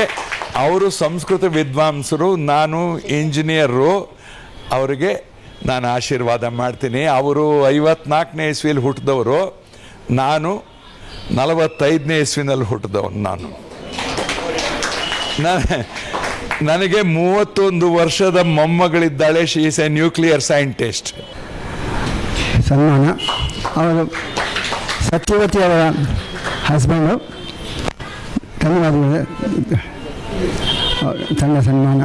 ಅವರು ಸಂಸ್ಕೃತ ವಿದ್ವಾಂಸರು, ನಾನು ಇಂಜಿನಿಯರು. ಅವರಿಗೆ ನಾನು ಆಶೀರ್ವಾದ ಮಾಡ್ತೀನಿ. ಅವರು 54ನೇ ಇಸ್ವಿಯಲ್ಲಿ ಹುಟ್ಟಿದವರು, ನಾನು 45ನೇ ಇಸ್ವಿನಲ್ಲಿ ಹುಟ್ಟಿದವನು. ನನಗೆ 31 ವರ್ಷದ ಮೊಮ್ಮಗಳಿದ್ದಾಳೆ. She is a nuclear scientist. ಸನ್ಮಾನ ಅವರು ಸತ್ಯವತಿ ಅವರ ಹಸ್ಬೆಂಡು. ಧನ್ಯವಾದಗಳು. ತಂಡ ಸನ್ಮಾನ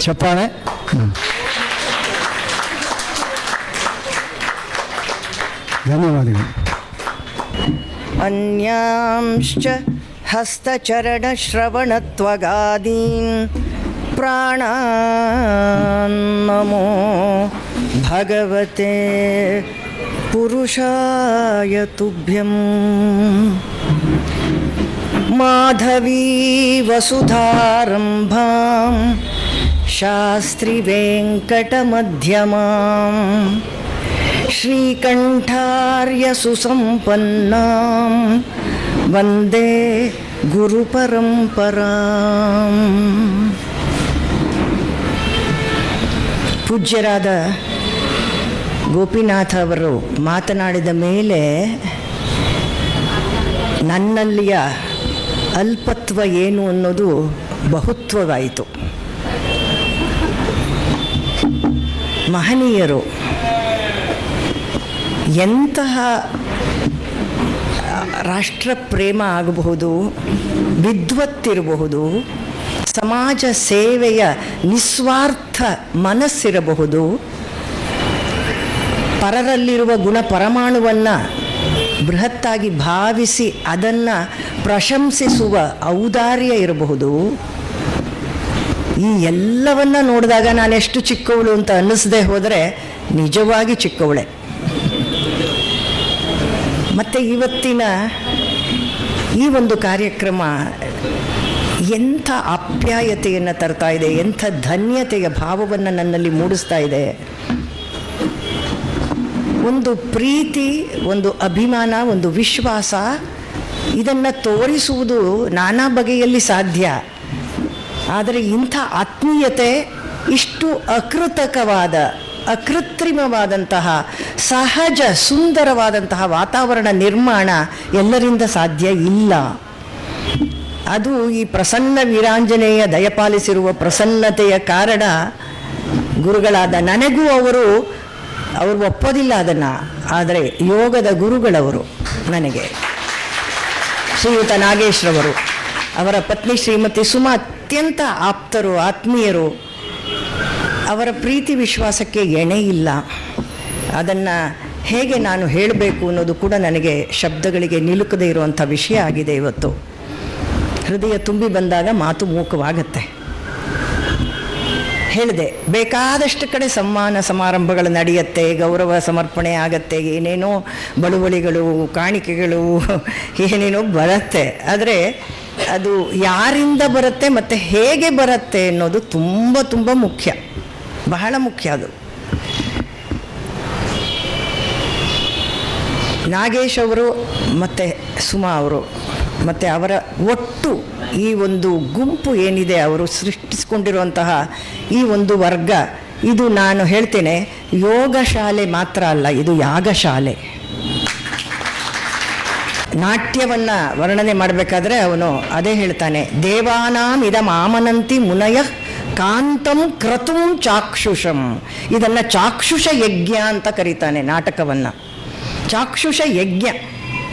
ಚಪ್ಪಾಳೆ. ಧನ್ಯವಾದಗಳು. ಅನ್ಯಾಂಶ್ಚ ಹಸ್ತಚರಣಶ್ರವಣತ್ವಗಾದೀನ್ ಪ್ರಾಣಾನ್ ನಮೋ ಭಗವತೆ ಪುರುಷಾಯ ತುಭ್ಯಂ. ಮಾಧವೀ ವಸುಧಾರಂಭಾಂ ಶಾಸ್ತ್ರಿ ವೆಂಕಟಮಧ್ಯಮಾಂ ಶ್ರೀಕಂಠಾರ್ಯ ಸುಸಂಪನ್ನಾಂ ವಂದೇ ಗುರುಪರಂಪರಾಂ. ಪೂಜ್ಯರಾದ ಗೋಪಿನಾಥ ಅವರು ಮಾತನಾಡಿದ ಮೇಲೆ ನನ್ನಲ್ಲಿಯ ಅಲ್ಪತ್ವ ಏನು ಅನ್ನೋದು ಬಹುತ್ವವಾಯಿತು. ಮಹನೀಯರು ಎಂತಹ ರಾಷ್ಟ್ರ ಪ್ರೇಮ ಆಗಬಹುದು, ವಿದ್ವತ್ತಿರಬಹುದು, ಸಮಾಜ ಸೇವೆಯ ನಿಸ್ವಾರ್ಥ ಮನಸ್ಸಿರಬಹುದು, ಪರರಲ್ಲಿರುವ ಗುಣ ಪರಮಾಣುವನ್ನು ಬೃಹತ್ತಾಗಿ ಭಾವಿಸಿ ಅದನ್ನು ಪ್ರಶಂಸಿಸುವ ಔದಾರ್ಯ ಇರಬಹುದು. ಈ ಎಲ್ಲವನ್ನ ನೋಡಿದಾಗ ನಾನೆಷ್ಟು ಚಿಕ್ಕವಳು ಅಂತ ಅನ್ನಿಸದೆ ಹೋದರೆ ನಿಜವಾಗಿ ಚಿಕ್ಕವಳೆ. ಮತ್ತು ಇವತ್ತಿನ ಈ ಒಂದು ಕಾರ್ಯಕ್ರಮ ಎಂಥ ಆಪ್ಯಾಯತೆಯನ್ನು ತರ್ತಾ ಇದೆ, ಎಂಥ ಧನ್ಯತೆಯ ಭಾವವನ್ನು ನನ್ನಲ್ಲಿ ಮೂಡಿಸ್ತಾ ಇದೆ. ಒಂದು ಪ್ರೀತಿ, ಒಂದು ಅಭಿಮಾನ, ಒಂದು ವಿಶ್ವಾಸ, ಇದನ್ನು ತೋರಿಸುವುದು ನಾನಾ ಬಗೆಯಲ್ಲಿ ಸಾಧ್ಯ. ಆದರೆ ಇಂಥ ಆತ್ಮೀಯತೆ, ಇಷ್ಟು ಅಕೃತ್ರಿಮವಾದಂತಹ ಸಹಜ ಸುಂದರವಾದಂತಹ ವಾತಾವರಣ ನಿರ್ಮಾಣ ಎಲ್ಲರಿಂದ ಸಾಧ್ಯ ಇಲ್ಲ. ಅದು ಈ ಪ್ರಸನ್ನ ವೀರಾಂಜನೇಯ ದಯಪಾಲಿಸಿರುವ ಪ್ರಸನ್ನತೆಯ ಕಾರಣ. ಗುರುಗಳಾದ ನನಗೂ ಅವರು ಒಪ್ಪೋದಿಲ್ಲ ಅದನ್ನು, ಆದರೆ ಯೋಗದ ಗುರುಗಳವರು ನನಗೆ ಶ್ರೀಯುತ ನಾಗೇಶ್ರವರು, ಅವರ ಪತ್ನಿ ಶ್ರೀಮತಿ ಸುಮಾ ಅತ್ಯಂತ ಆಪ್ತರು, ಆತ್ಮೀಯರು. ಅವರ ಪ್ರೀತಿ ವಿಶ್ವಾಸಕ್ಕೆ ಎಣೆ ಇಲ್ಲ. ಅದನ್ನು ಹೇಗೆ ನಾನು ಹೇಳಬೇಕು ಅನ್ನೋದು ಕೂಡ ನನಗೆ ಶಬ್ದಗಳಿಗೆ ನಿಲುಕದೇ ಇರುವಂಥ ವಿಷಯ ಆಗಿದೆ. ಇವತ್ತು ಹೃದಯ ತುಂಬಿ ಬಂದಾಗ ಮಾತು ಮೂಕವಾಗತ್ತೆ. ಹೇಳಿದೆ, ಬೇಕಾದಷ್ಟು ಕಡೆ ಸಮ್ಮಾನ ಸಮಾರಂಭಗಳು ನಡೆಯುತ್ತೆ, ಗೌರವ ಸಮರ್ಪಣೆ ಆಗತ್ತೆ, ಏನೇನೋ ಬಳುವಳಿಗಳು, ಕಾಣಿಕೆಗಳು ಏನೇನೋ ಬರುತ್ತೆ. ಆದರೆ ಅದು ಯಾರಿಂದ ಬರುತ್ತೆ ಮತ್ತು ಹೇಗೆ ಬರುತ್ತೆ ಅನ್ನೋದು ತುಂಬ ತುಂಬ ಮುಖ್ಯ, ಬಹಳ ಮುಖ್ಯ. ಅದು ನಾಗೇಶ್ ಅವರು ಮತ್ತು ಸುಮಾ ಅವರು ಮತ್ತು ಅವರ ಒಟ್ಟು ಈ ಒಂದು ಗುಂಪು ಏನಿದೆ, ಅವರು ಸೃಷ್ಟಿಸಿಕೊಂಡಿರುವಂತಹ ಈ ಒಂದು ವರ್ಗ, ಇದು ನಾನು ಹೇಳ್ತೇನೆ ಯೋಗ ಶಾಲೆ ಮಾತ್ರ ಅಲ್ಲ, ಇದು ಯಾಗಶಾಲೆ. ನಾಟ್ಯವನ್ನು ವರ್ಣನೆ ಮಾಡಬೇಕಾದ್ರೆ ಅವನು ಅದೇ ಹೇಳ್ತಾನೆ, ದೇವಾನಾಂ ಇದಂ ಆಮನಂತಿ ಮುನಯ ಕಾಂತಂ ಕ್ರತುಂ ಚಾಕ್ಷುಷಂ. ಇದನ್ನು ಚಾಕ್ಷುಷ ಯಜ್ಞ ಅಂತ ಕರೀತಾನೆ ನಾಟಕವನ್ನು. ಚಾಕ್ಷುಷ ಯಜ್ಞ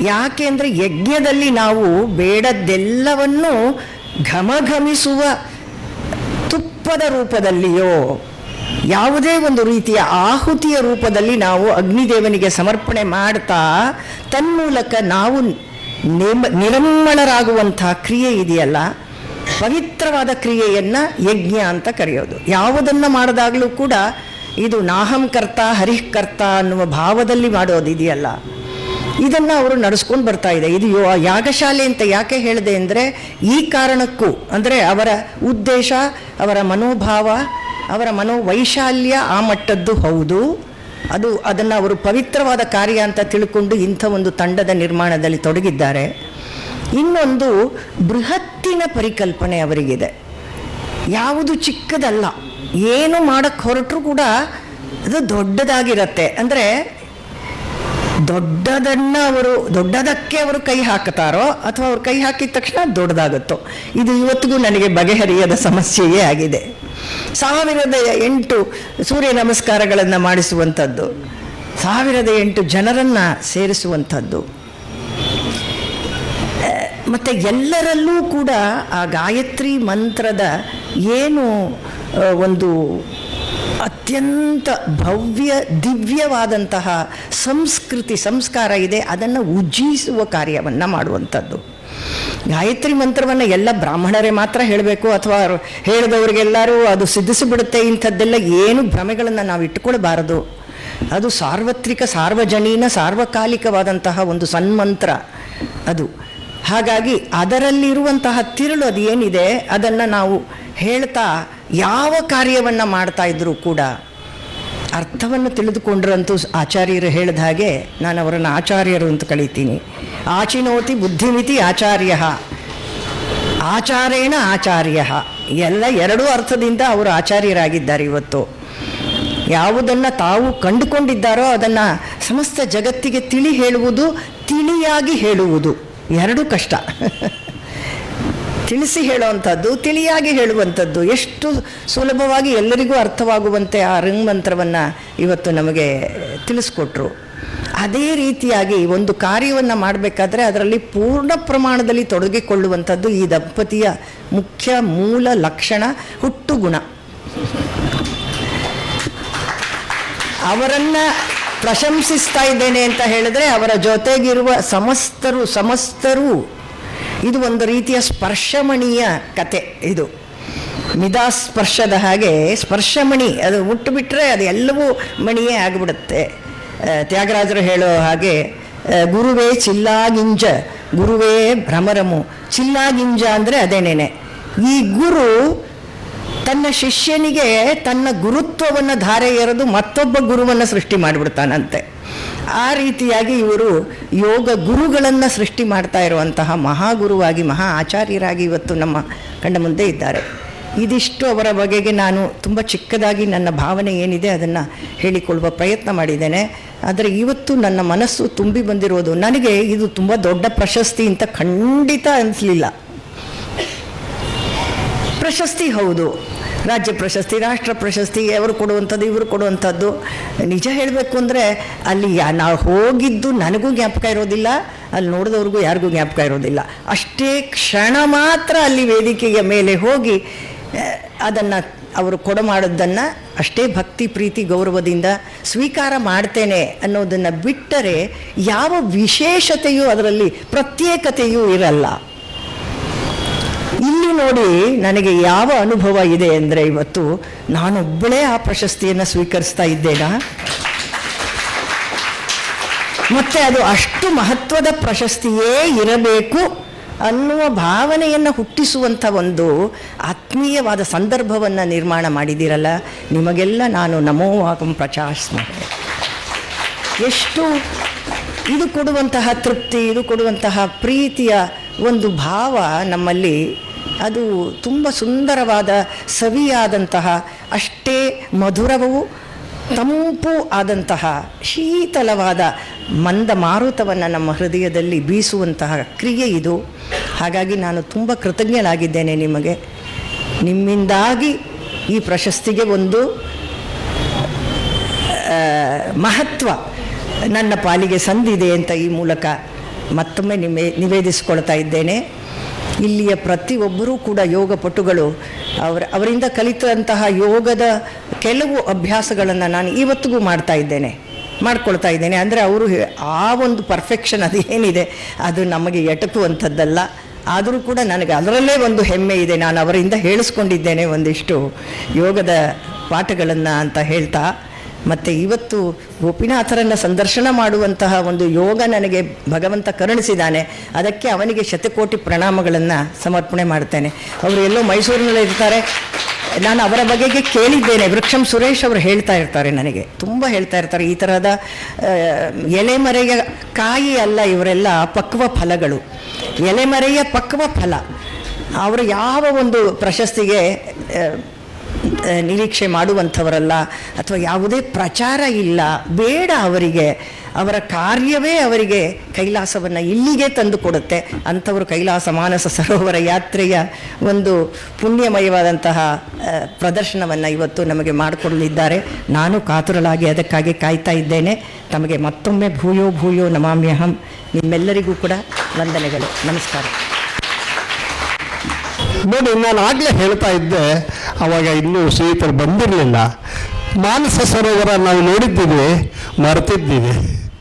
ಯಾಕೆ ಅಂದರೆ ಯಜ್ಞದಲ್ಲಿ ನಾವು ಬೇಡದ್ದೆಲ್ಲವನ್ನು ಘಮಘಮಿಸುವ ತುಪ್ಪದ ರೂಪದಲ್ಲಿಯೋ ಯಾವುದೇ ಒಂದು ರೀತಿಯ ಆಹುತಿಯ ರೂಪದಲ್ಲಿ ನಾವು ಅಗ್ನಿದೇವನಿಗೆ ಸಮರ್ಪಣೆ ಮಾಡ್ತಾ ತನ್ಮೂಲಕ ನಾವು ನಿರಮ್ಮಳರಾಗುವಂಥ ಕ್ರಿಯೆ ಇದೆಯಲ್ಲ, ಪವಿತ್ರವಾದ ಕ್ರಿಯೆಯನ್ನು ಯಜ್ಞ ಅಂತ ಕರೆಯೋದು. ಯಾವುದನ್ನು ಮಾಡಿದಾಗಲೂ ಕೂಡ ಇದು ನಾಹಂ ಕರ್ತ ಹರಿಃ ಕರ್ತ ಅನ್ನುವ ಭಾವದಲ್ಲಿ ಮಾಡೋದಿದೆಯಲ್ಲ, ಇದನ್ನು ಅವರು ನಡೆಸ್ಕೊಂಡು ಬರ್ತಾ ಇದೆ. ಇದು ಯಾಗಶಾಲೆ ಅಂತ ಯಾಕೆ ಹೇಳಿದೆ ಅಂದರೆ ಈ ಕಾರಣಕ್ಕೂ, ಅಂದರೆ ಅವರ ಉದ್ದೇಶ, ಅವರ ಮನೋಭಾವ, ಅವರ ಮನೋವೈಶಾಲ್ಯ ಆ ಮಟ್ಟದ್ದು ಹೌದು. ಅದನ್ನು ಅವರು ಪವಿತ್ರವಾದ ಕಾರ್ಯ ಅಂತ ತಿಳ್ಕೊಂಡು ಇಂಥ ಒಂದು ತಂಡದ ನಿರ್ಮಾಣದಲ್ಲಿ ತೊಡಗಿದ್ದಾರೆ. ಇನ್ನೊಂದು ಬೃಹತ್ತಿನ ಪರಿಕಲ್ಪನೆ ಅವರಿಗಿದೆ. ಯಾವುದು ಚಿಕ್ಕದಲ್ಲ, ಏನು ಮಾಡೋಕ್ಕೆ ಹೊರಟರೂ ಕೂಡ ಅದು ದೊಡ್ಡದಾಗಿರುತ್ತೆ. ಅಂದರೆ ದೊಡ್ಡದಕ್ಕೆ ಅವರು ಕೈ ಹಾಕ್ತಾರೋ ಅಥವಾ ಅವ್ರು ಕೈ ಹಾಕಿದ ತಕ್ಷಣ ದೊಡ್ಡದಾಗುತ್ತೋ, ಇದು ಇವತ್ತಿಗೂ ನನಗೆ ಬಗೆಹರಿಯದ ಸಮಸ್ಯೆಯೇ ಆಗಿದೆ. 1008 ಸೂರ್ಯ ನಮಸ್ಕಾರಗಳನ್ನು ಮಾಡಿಸುವಂಥದ್ದು, 1008 ಜನರನ್ನು ಸೇರಿಸುವಂಥದ್ದು, ಮತ್ತು ಎಲ್ಲರಲ್ಲೂ ಕೂಡ ಆ ಗಾಯತ್ರಿ ಮಂತ್ರದ ಏನು ಒಂದು ಅತ್ಯಂತ ಭವ್ಯ ದಿವ್ಯವಾದಂತಹ ಸಂಸ್ಕಾರ ಇದೆ, ಅದನ್ನು ಉಜ್ಜೀಸುವ ಕಾರ್ಯವನ್ನು ಮಾಡುವಂಥದ್ದು. ಗಾಯತ್ರಿ ಮಂತ್ರವನ್ನು ಎಲ್ಲ ಬ್ರಾಹ್ಮಣರೇ ಮಾತ್ರ ಹೇಳಬೇಕು ಅಥವಾ ಹೇಳಿದವರಿಗೆಲ್ಲರೂ ಅದು ಸಿದ್ಧಿಸಿಬಿಡುತ್ತೆ, ಇಂಥದ್ದೆಲ್ಲ ಏನು ಭ್ರಮೆಗಳನ್ನು ನಾವು ಇಟ್ಟುಕೊಳ್ಬಾರದು. ಅದು ಸಾರ್ವತ್ರಿಕ, ಸಾರ್ವಜನೀನ, ಸಾರ್ವಕಾಲಿಕವಾದಂತಹ ಒಂದು ಸನ್ಮಂತ್ರ ಅದು. ಹಾಗಾಗಿ ಅದರಲ್ಲಿರುವಂತಹ ತಿರುಳು ಅದು ಏನಿದೆ ಅದನ್ನು ನಾವು ಹೇಳ್ತಾ ಯಾವ ಕಾರ್ಯವನ್ನು ಮಾಡ್ತಾ ಇದ್ರೂ ಕೂಡ ಅರ್ಥವನ್ನು ತಿಳಿದುಕೊಂಡ್ರಂತೂ ಆಚಾರ್ಯರು ಹೇಳಿದ ಹಾಗೆ ನಾನು ಅವರನ್ನು ಆಚಾರ್ಯರು ಅಂತ ಕಳಿತೀನಿ. ಆಚಿನೋತಿ ಬುದ್ಧಿಮಿತಿ ಆಚಾರ್ಯ, ಆಚಾರೇಣ ಆಚಾರ್ಯ, ಎಲ್ಲ ಎರಡೂ ಅರ್ಥದಿಂದ ಅವರು ಆಚಾರ್ಯರಾಗಿದ್ದಾರೆ. ಇವತ್ತು ಯಾವುದನ್ನು ತಾವು ಕಂಡುಕೊಂಡಿದ್ದಾರೋ ಅದನ್ನು ಸಮಸ್ತ ಜಗತ್ತಿಗೆ ಹೇಳುವುದು, ತಿಳಿಯಾಗಿ ಹೇಳುವುದು ಎರಡೂ ಕಷ್ಟ. ತಿಳಿಸಿ ಹೇಳುವಂಥದ್ದು, ತಿಳಿಯಾಗಿ ಹೇಳುವಂಥದ್ದು ಎಷ್ಟು ಸುಲಭವಾಗಿ ಎಲ್ಲರಿಗೂ ಅರ್ಥವಾಗುವಂತೆ ಆ ರಿಂಗ್ ಮಂತ್ರವನ್ನು ಇವತ್ತು ನಮಗೆ ತಿಳಿಸ್ಕೊಟ್ರು. ಅದೇ ರೀತಿಯಾಗಿ ಒಂದು ಕಾರ್ಯವನ್ನು ಮಾಡಬೇಕಾದ್ರೆ ಅದರಲ್ಲಿ ಪೂರ್ಣ ಪ್ರಮಾಣದಲ್ಲಿ ತೊಡಗಿಕೊಳ್ಳುವಂಥದ್ದು ಈ ದಂಪತಿಯ ಮುಖ್ಯ ಮೂಲ ಲಕ್ಷಣ, ಹುಟ್ಟು ಗುಣ. ಅವರನ್ನು ಪ್ರಶಂಸಿಸ್ತಾ ಇದ್ದೇನೆ ಅಂತ ಹೇಳಿದ್ರೆ ಅವರ ಜೊತೆಗಿರುವ ಸಮಸ್ತರು ಇದು ಒಂದು ರೀತಿಯ ಸ್ಪರ್ಶಮಣಿಯ ಕತೆ. ಇದು ಮಿದಾಸ್ಪರ್ಶದ ಹಾಗೆ ಸ್ಪರ್ಶಮಣಿ, ಅದು ಮುಟ್ಟುಬಿಟ್ರೆ ಅದು ಎಲ್ಲವೂ ಮಣಿಯೇ ಆಗಿಬಿಡುತ್ತೆ. ತ್ಯಾಗರಾಜರು ಹೇಳೋ ಹಾಗೆ ಗುರುವೇ ಚಿಲ್ಲಾಗಿಂಜ ಗುರುವೇ ಭ್ರಮರಮು. ಚಿಲ್ಲಾಗಿಂಜ ಅಂದರೆ ಅದೇನೇನೆ, ಈ ಗುರು ತನ್ನ ಶಿಷ್ಯನಿಗೆ ತನ್ನ ಗುರುತ್ವವನ್ನು ಧಾರೆ ಎರೆದು ಮತ್ತೊಬ್ಬ ಗುರುವನ್ನು ಸೃಷ್ಟಿ ಮಾಡಿಬಿಡ್ತಾನಂತೆ. ಆ ರೀತಿಯಾಗಿ ಇವರು ಯೋಗ ಗುರುಗಳನ್ನು ಸೃಷ್ಟಿ ಮಾಡ್ತಾ ಇರುವಂತಹ ಮಹಾಗುರುವಾಗಿ, ಮಹಾ ಆಚಾರ್ಯರಾಗಿ ಇವತ್ತು ನಮ್ಮ ಕಣ್ಣ ಮುಂದೆ ಇದ್ದಾರೆ. ಇದಿಷ್ಟು ಅವರ ಬಗೆಗೆ ನಾನು ತುಂಬ ಚಿಕ್ಕದಾಗಿ ನನ್ನ ಭಾವನೆ ಏನಿದೆ ಅದನ್ನು ಹೇಳಿಕೊಳ್ಳುವ ಪ್ರಯತ್ನ ಮಾಡಿದ್ದೇನೆ. ಆದರೆ ಇವತ್ತು ನನ್ನ ಮನಸ್ಸು ತುಂಬಿ ಬಂದಿರೋದು, ನನಗೆ ಇದು ತುಂಬ ದೊಡ್ಡ ಪ್ರಶಸ್ತಿ ಅಂತ ಖಂಡಿತ ಅನಿಸಲಿಲ್ಲ. ಪ್ರಶಸ್ತಿ ಹೌದು, ರಾಜ್ಯ ಪ್ರಶಸ್ತಿ, ರಾಷ್ಟ್ರ ಪ್ರಶಸ್ತಿ, ಅವರು ಕೊಡುವಂಥದ್ದು, ಇವರು ಕೊಡುವಂಥದ್ದು. ನಿಜ ಹೇಳಬೇಕು ಅಂದರೆ ಅಲ್ಲಿ ನಾವು ಹೋಗಿದ್ದು ನನಗೂ ಜ್ಞಾಪಕ ಇರೋದಿಲ್ಲ, ಅಲ್ಲಿ ನೋಡಿದವ್ರಿಗೂ ಯಾರಿಗೂ ಜ್ಞಾಪಕ ಇರೋದಿಲ್ಲ. ಅಷ್ಟೇ ಕ್ಷಣ ಮಾತ್ರ ಅಲ್ಲಿ ವೇದಿಕೆಯ ಮೇಲೆ ಹೋಗಿ ಅದನ್ನು ಅವರು ಕೊಡಮಾಡೋದನ್ನು ಅಷ್ಟೇ ಭಕ್ತಿ ಪ್ರೀತಿ ಗೌರವದಿಂದ ಸ್ವೀಕಾರ ಮಾಡ್ತೇನೆ ಅನ್ನೋದನ್ನು ಬಿಟ್ಟರೆ ಯಾವ ವಿಶೇಷತೆಯೂ ಅದರಲ್ಲಿ ಪ್ರತ್ಯೇಕತೆಯೂ ಇರಲ್ಲ. ಇಲ್ಲಿ ನೋಡಿ ನನಗೆ ಯಾವ ಅನುಭವ ಇದೆ ಅಂದರೆ ಇವತ್ತು ನಾನೊಬ್ಬಳೇ ಆ ಪ್ರಶಸ್ತಿಯನ್ನು ಸ್ವೀಕರಿಸ್ತಾ ಇದ್ದೇನಾ, ಮತ್ತು ಅದು ಅಷ್ಟು ಮಹತ್ವದ ಪ್ರಶಸ್ತಿಯೇ ಇರಬೇಕು ಅನ್ನುವ ಭಾವನೆಯನ್ನು ಹುಟ್ಟಿಸುವಂಥ ಒಂದು ಆತ್ಮೀಯವಾದ ಸಂದರ್ಭವನ್ನು ನಿರ್ಮಾಣ ಮಾಡಿದ್ದೀರಲ್ಲ, ನಿಮಗೆಲ್ಲ ನಾನು ನಮೋ ವಾಕಂ ಪ್ರಚಾಸ್ಮೆ. ಎಷ್ಟು ಇದು ಕೊಡುವಂತಹ ತೃಪ್ತಿ, ಇದು ಕೊಡುವಂತಹ ಪ್ರೀತಿಯ ಒಂದು ಭಾವ ನಮ್ಮಲ್ಲಿ, ಅದು ತುಂಬ ಸುಂದರವಾದ ಸವಿಯಾದಂತಹ, ಅಷ್ಟೇ ಮಧುರವೂ ತಂಪು ಆದಂತಹ ಶೀತಲವಾದ ಮಂದ ಮಾರುತವನ್ನು ನಮ್ಮ ಹೃದಯದಲ್ಲಿ ಬೀಸುವಂತಹ ಕ್ರಿಯೆ ಇದು. ಹಾಗಾಗಿ ನಾನು ತುಂಬ ಕೃತಜ್ಞನಾಗಿದ್ದೇನೆ ನಿಮಗೆ. ನಿಮ್ಮಿಂದಾಗಿ ಈ ಪ್ರಶಸ್ತಿಗೆ ಒಂದು ಮಹತ್ವ ನನ್ನ ಪಾಲಿಗೆ ಸಂದಿದೆ ಅಂತ ಈ ಮೂಲಕ ಮತ್ತೊಮ್ಮೆ ನಿವೇದಿಸಿಕೊಳ್ತಾ ಇದ್ದೇನೆ. ಇಲ್ಲಿಯ ಪ್ರತಿಯೊಬ್ಬರೂ ಕೂಡ ಯೋಗ ಪಟುಗಳು ಅವರಿಂದ ಕಲಿತಂತಹ ಯೋಗದ ಕೆಲವು ಅಭ್ಯಾಸಗಳನ್ನು ನಾನು ಇವತ್ತಿಗೂ ಮಾಡ್ಕೊಳ್ತಾ ಇದ್ದೇನೆ. ಅಂದರೆ ಅವರು ಆ ಒಂದು ಪರ್ಫೆಕ್ಷನ್ ಅದೇನಿದೆ ಅದು ನಮಗೆ ಎಟಕುವಂಥದ್ದಲ್ಲ. ಆದರೂ ಕೂಡ ನನಗೆ ಅದರಲ್ಲೇ ಒಂದು ಹೆಮ್ಮೆ ಇದೆ. ನಾನು ಅವರಿಂದ ಹೇಳಿಸ್ಕೊಂಡಿದ್ದೇನೆ ಒಂದಿಷ್ಟು ಯೋಗದ ಪಾಠಗಳನ್ನು ಅಂತ ಹೇಳ್ತಾ. ಮತ್ತು ಇವತ್ತು ಗೋಪಿನಾಥರನ್ನು ಸಂದರ್ಶನ ಮಾಡುವಂತಹ ಒಂದು ಯೋಗ ನನಗೆ ಭಗವಂತ ಕರುಣಿಸಿದ್ದಾನೆ. ಅದಕ್ಕೆ ಅವನಿಗೆ ಶತಕೋಟಿ ಪ್ರಣಾಮಗಳನ್ನು ಸಮರ್ಪಣೆ ಮಾಡ್ತೇನೆ. ಅವರು ಎಲ್ಲೋ ಮೈಸೂರಿನಲ್ಲಿ ಇರ್ತಾರೆ. ನಾನು ಅವರ ಬಗೆಗೆ ಕೇಳಿದ್ದೇನೆ. ವೃಕ್ಷಂ ಸುರೇಶ್ ಅವರು ಹೇಳ್ತಾ ಇರ್ತಾರೆ, ನನಗೆ ತುಂಬ ಹೇಳ್ತಾ ಇರ್ತಾರೆ, ಈ ಥರದ ಎಲೆಮರೆಯ ಕಾಯಿ ಅಲ್ಲ ಇವರೆಲ್ಲ ಪಕ್ವ ಫಲಗಳು, ಎಲೆಮರೆಯ ಪಕ್ವ ಫಲ. ಅವರು ಯಾವ ಒಂದು ಪ್ರಶಸ್ತಿಗೆ ನಿರೀಕ್ಷೆ ಮಾಡುವಂಥವರಲ್ಲ, ಅಥವಾ ಯಾವುದೇ ಪ್ರಚಾರ ಇಲ್ಲ, ಬೇಡ ಅವರಿಗೆ. ಅವರ ಕಾರ್ಯವೇ ಅವರಿಗೆ ಕೈಲಾಸವನ್ನು ಇಲ್ಲಿಗೆ ತಂದು ಕೊಡುತ್ತೆ. ಅಂಥವರು ಕೈಲಾಸ ಮಾನಸ ಸರೋವರ ಯಾತ್ರೆಯ ಒಂದು ಪುಣ್ಯಮಯವಾದಂತಹ ಪ್ರದರ್ಶನವನ್ನು ಇವತ್ತು ನಮಗೆ ಮಾಡಿಕೊಡಲಿದ್ದಾರೆ. ನಾನು ಕಾತುರಳಾಗಿ ಅದಕ್ಕಾಗಿ ಕಾಯ್ತಾ ಇದ್ದೇನೆ. ತಮಗೆ ಮತ್ತೊಮ್ಮೆ ಭೂಯೋ ಭೂಯೋ ನಮಾಮ್ಯಹಂ. ನಿಮ್ಮೆಲ್ಲರಿಗೂ ಕೂಡ ವಂದನೆಗಳು. ನಮಸ್ಕಾರ. ನೋಡಿ, ನಾನು ಆಗಲೇ ಹೇಳ್ತಾ ಇದ್ದೆ, ಅವಾಗ ಇನ್ನೂ ಶ್ರೀಯುತರು ಬಂದಿರಲಿಲ್ಲ. ಮಾನಸ ಸರೋವರ ನಾವು ನೋಡಿದ್ದೀವಿ, ಮರೆತಿದ್ದೀವಿ.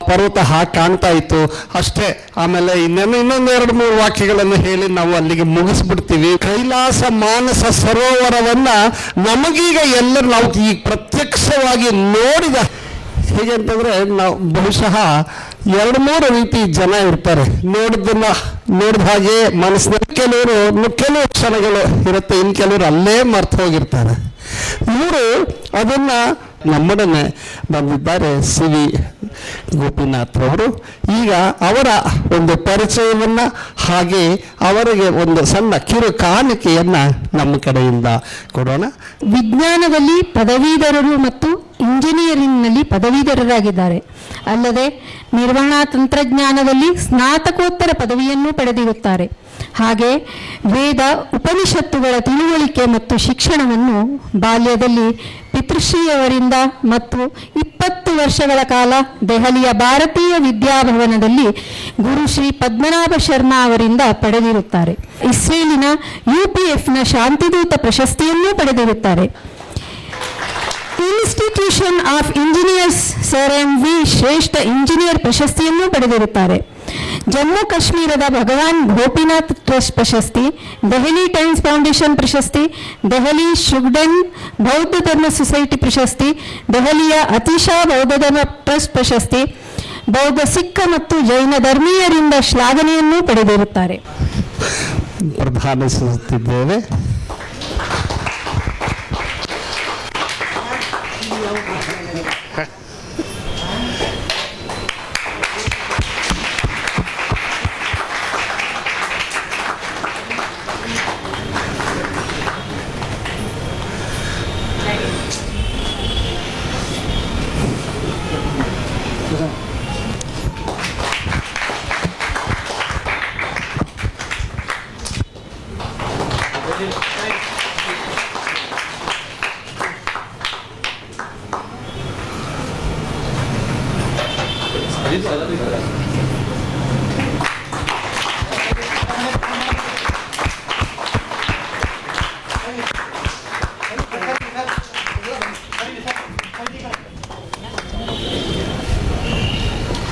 ಪರ್ವತ ಕಾಣ್ತಾ ಇತ್ತು ಅಷ್ಟೇ. ಆಮೇಲೆ ಇನ್ನೊಂದು 2-3 ವಾಕ್ಯಗಳನ್ನು ಹೇಳಿ ನಾವು ಅಲ್ಲಿಗೆ ಮುಗಿಸ್ಬಿಡ್ತೀವಿ. ಕೈಲಾಸ ಮಾನಸ ಸರೋವರವನ್ನ ನಮಗೀಗ ಎಲ್ಲರೂ ನಾವು ಈಗ ಪ್ರತ್ಯಕ್ಷವಾಗಿ ನೋಡಿದ. ಹೇಗೆ ಅಂತಂದ್ರೆ, ನಾವು ಬಹುಶಃ 2-3 ರೀತಿ ಜನ ಇರ್ತಾರೆ. ನೋಡಿದ ಹಾಗೆ ಮನಸ್ಸಿನಲ್ಲಿ ಕೆಲವು ಕ್ಷಣಗಳು ಇರುತ್ತೆ, ಇನ್ನು ಕೆಲವರು ಅಲ್ಲೇ ಮರ್ತು ಹೋಗಿರ್ತಾರೆ. ಇವರು ಅದನ್ನ ನಮ್ಮೊಡನೆ ಬಂದಿದ್ದಾರೆ ಸಿ ವಿ ಗೋಪಿನಾಥ್ರವರು. ಈಗ ಅವರ ಒಂದು ಪರಿಚಯವನ್ನ, ಹಾಗೆ ಅವರಿಗೆ ಒಂದು ಸಣ್ಣ ಕಿರು ಕಾಣಿಕೆಯನ್ನ ನಮ್ಮ ಕಡೆಯಿಂದ ಕೊಡೋಣ. ವಿಜ್ಞಾನದಲ್ಲಿ ಪದವೀಧರರು ಮತ್ತು ಇಂಜಿನಿಯರಿಂಗ್ನಲ್ಲಿ ಪದವೀಧರರಾಗಿದ್ದಾರೆ. ಅಲ್ಲದೆ ನಿರ್ವಹಣಾ ತಂತ್ರಜ್ಞಾನದಲ್ಲಿ ಸ್ನಾತಕೋತ್ತರ ಪದವಿಯನ್ನು ಪಡೆದಿರುತ್ತಾರೆ. ಹಾಗೆ ವೇದ ಉಪನಿಷತ್ತುಗಳ ತಿಳುವಳಿಕೆ ಮತ್ತು ಶಿಕ್ಷಣವನ್ನು ಬಾಲ್ಯದಲ್ಲಿ ಪಿತೃಶ್ರೀಯವರಿಂದ ಮತ್ತು 20 ವರ್ಷಗಳ ಕಾಲ ದೆಹಲಿಯ ಭಾರತೀಯ ವಿದ್ಯಾಭವನದಲ್ಲಿ ಗುರು ಶ್ರೀ ಪದ್ಮನಾಭ ಶರ್ಮಾ ಅವರಿಂದ ಪಡೆದಿರುತ್ತಾರೆ. ಇಸ್ರೇಲಿನ UPFನ ಶಾಂತಿದೂತ ಪ್ರಶಸ್ತಿಯನ್ನೂ ಪಡೆದಿರುತ್ತಾರೆ. Institution of engineers sir MV ಶ್ರೇಷ್ಠ ಇಂಜಿನಿಯರ್ ಪ್ರಶಸ್ತಿಯನ್ನೂ ಪಡೆದಿರುತ್ತಾರೆ. ಜಮ್ಮು ಕಾಶ್ಮೀರದ ಭಗವಾನ್ ಗೋಪಿನಾಥ್ ಟ್ರಸ್ಟ್ ಪ್ರಶಸ್ತಿ, ದೆಹಲಿ ಟೈಮ್ಸ್ ಫೌಂಡೇಶನ್ ಪ್ರಶಸ್ತಿ, ದೆಹಲಿ ಶುಗ್ಡನ್ ಬೌದ್ಧ ಧರ್ಮ ಸೊಸೈಟಿ ಪ್ರಶಸ್ತಿ, ದೆಹಲಿಯ ಅತಿಶಾ ಬೌದ್ಧ ಧರ್ಮ ಟ್ರಸ್ಟ್ ಪ್ರಶಸ್ತಿ, ಬೌದ್ಧ ಸಿಖ್ ಮತ್ತು ಜೈನ ಧರ್ಮೀಯರಿಂದ ಶ್ಲಾಘನೆಯನ್ನೂ ಪಡೆದಿರುತ್ತಾರೆ. ಪ್ರಧಾನಿಸುತ್ತಿದ್ದೇವೆ.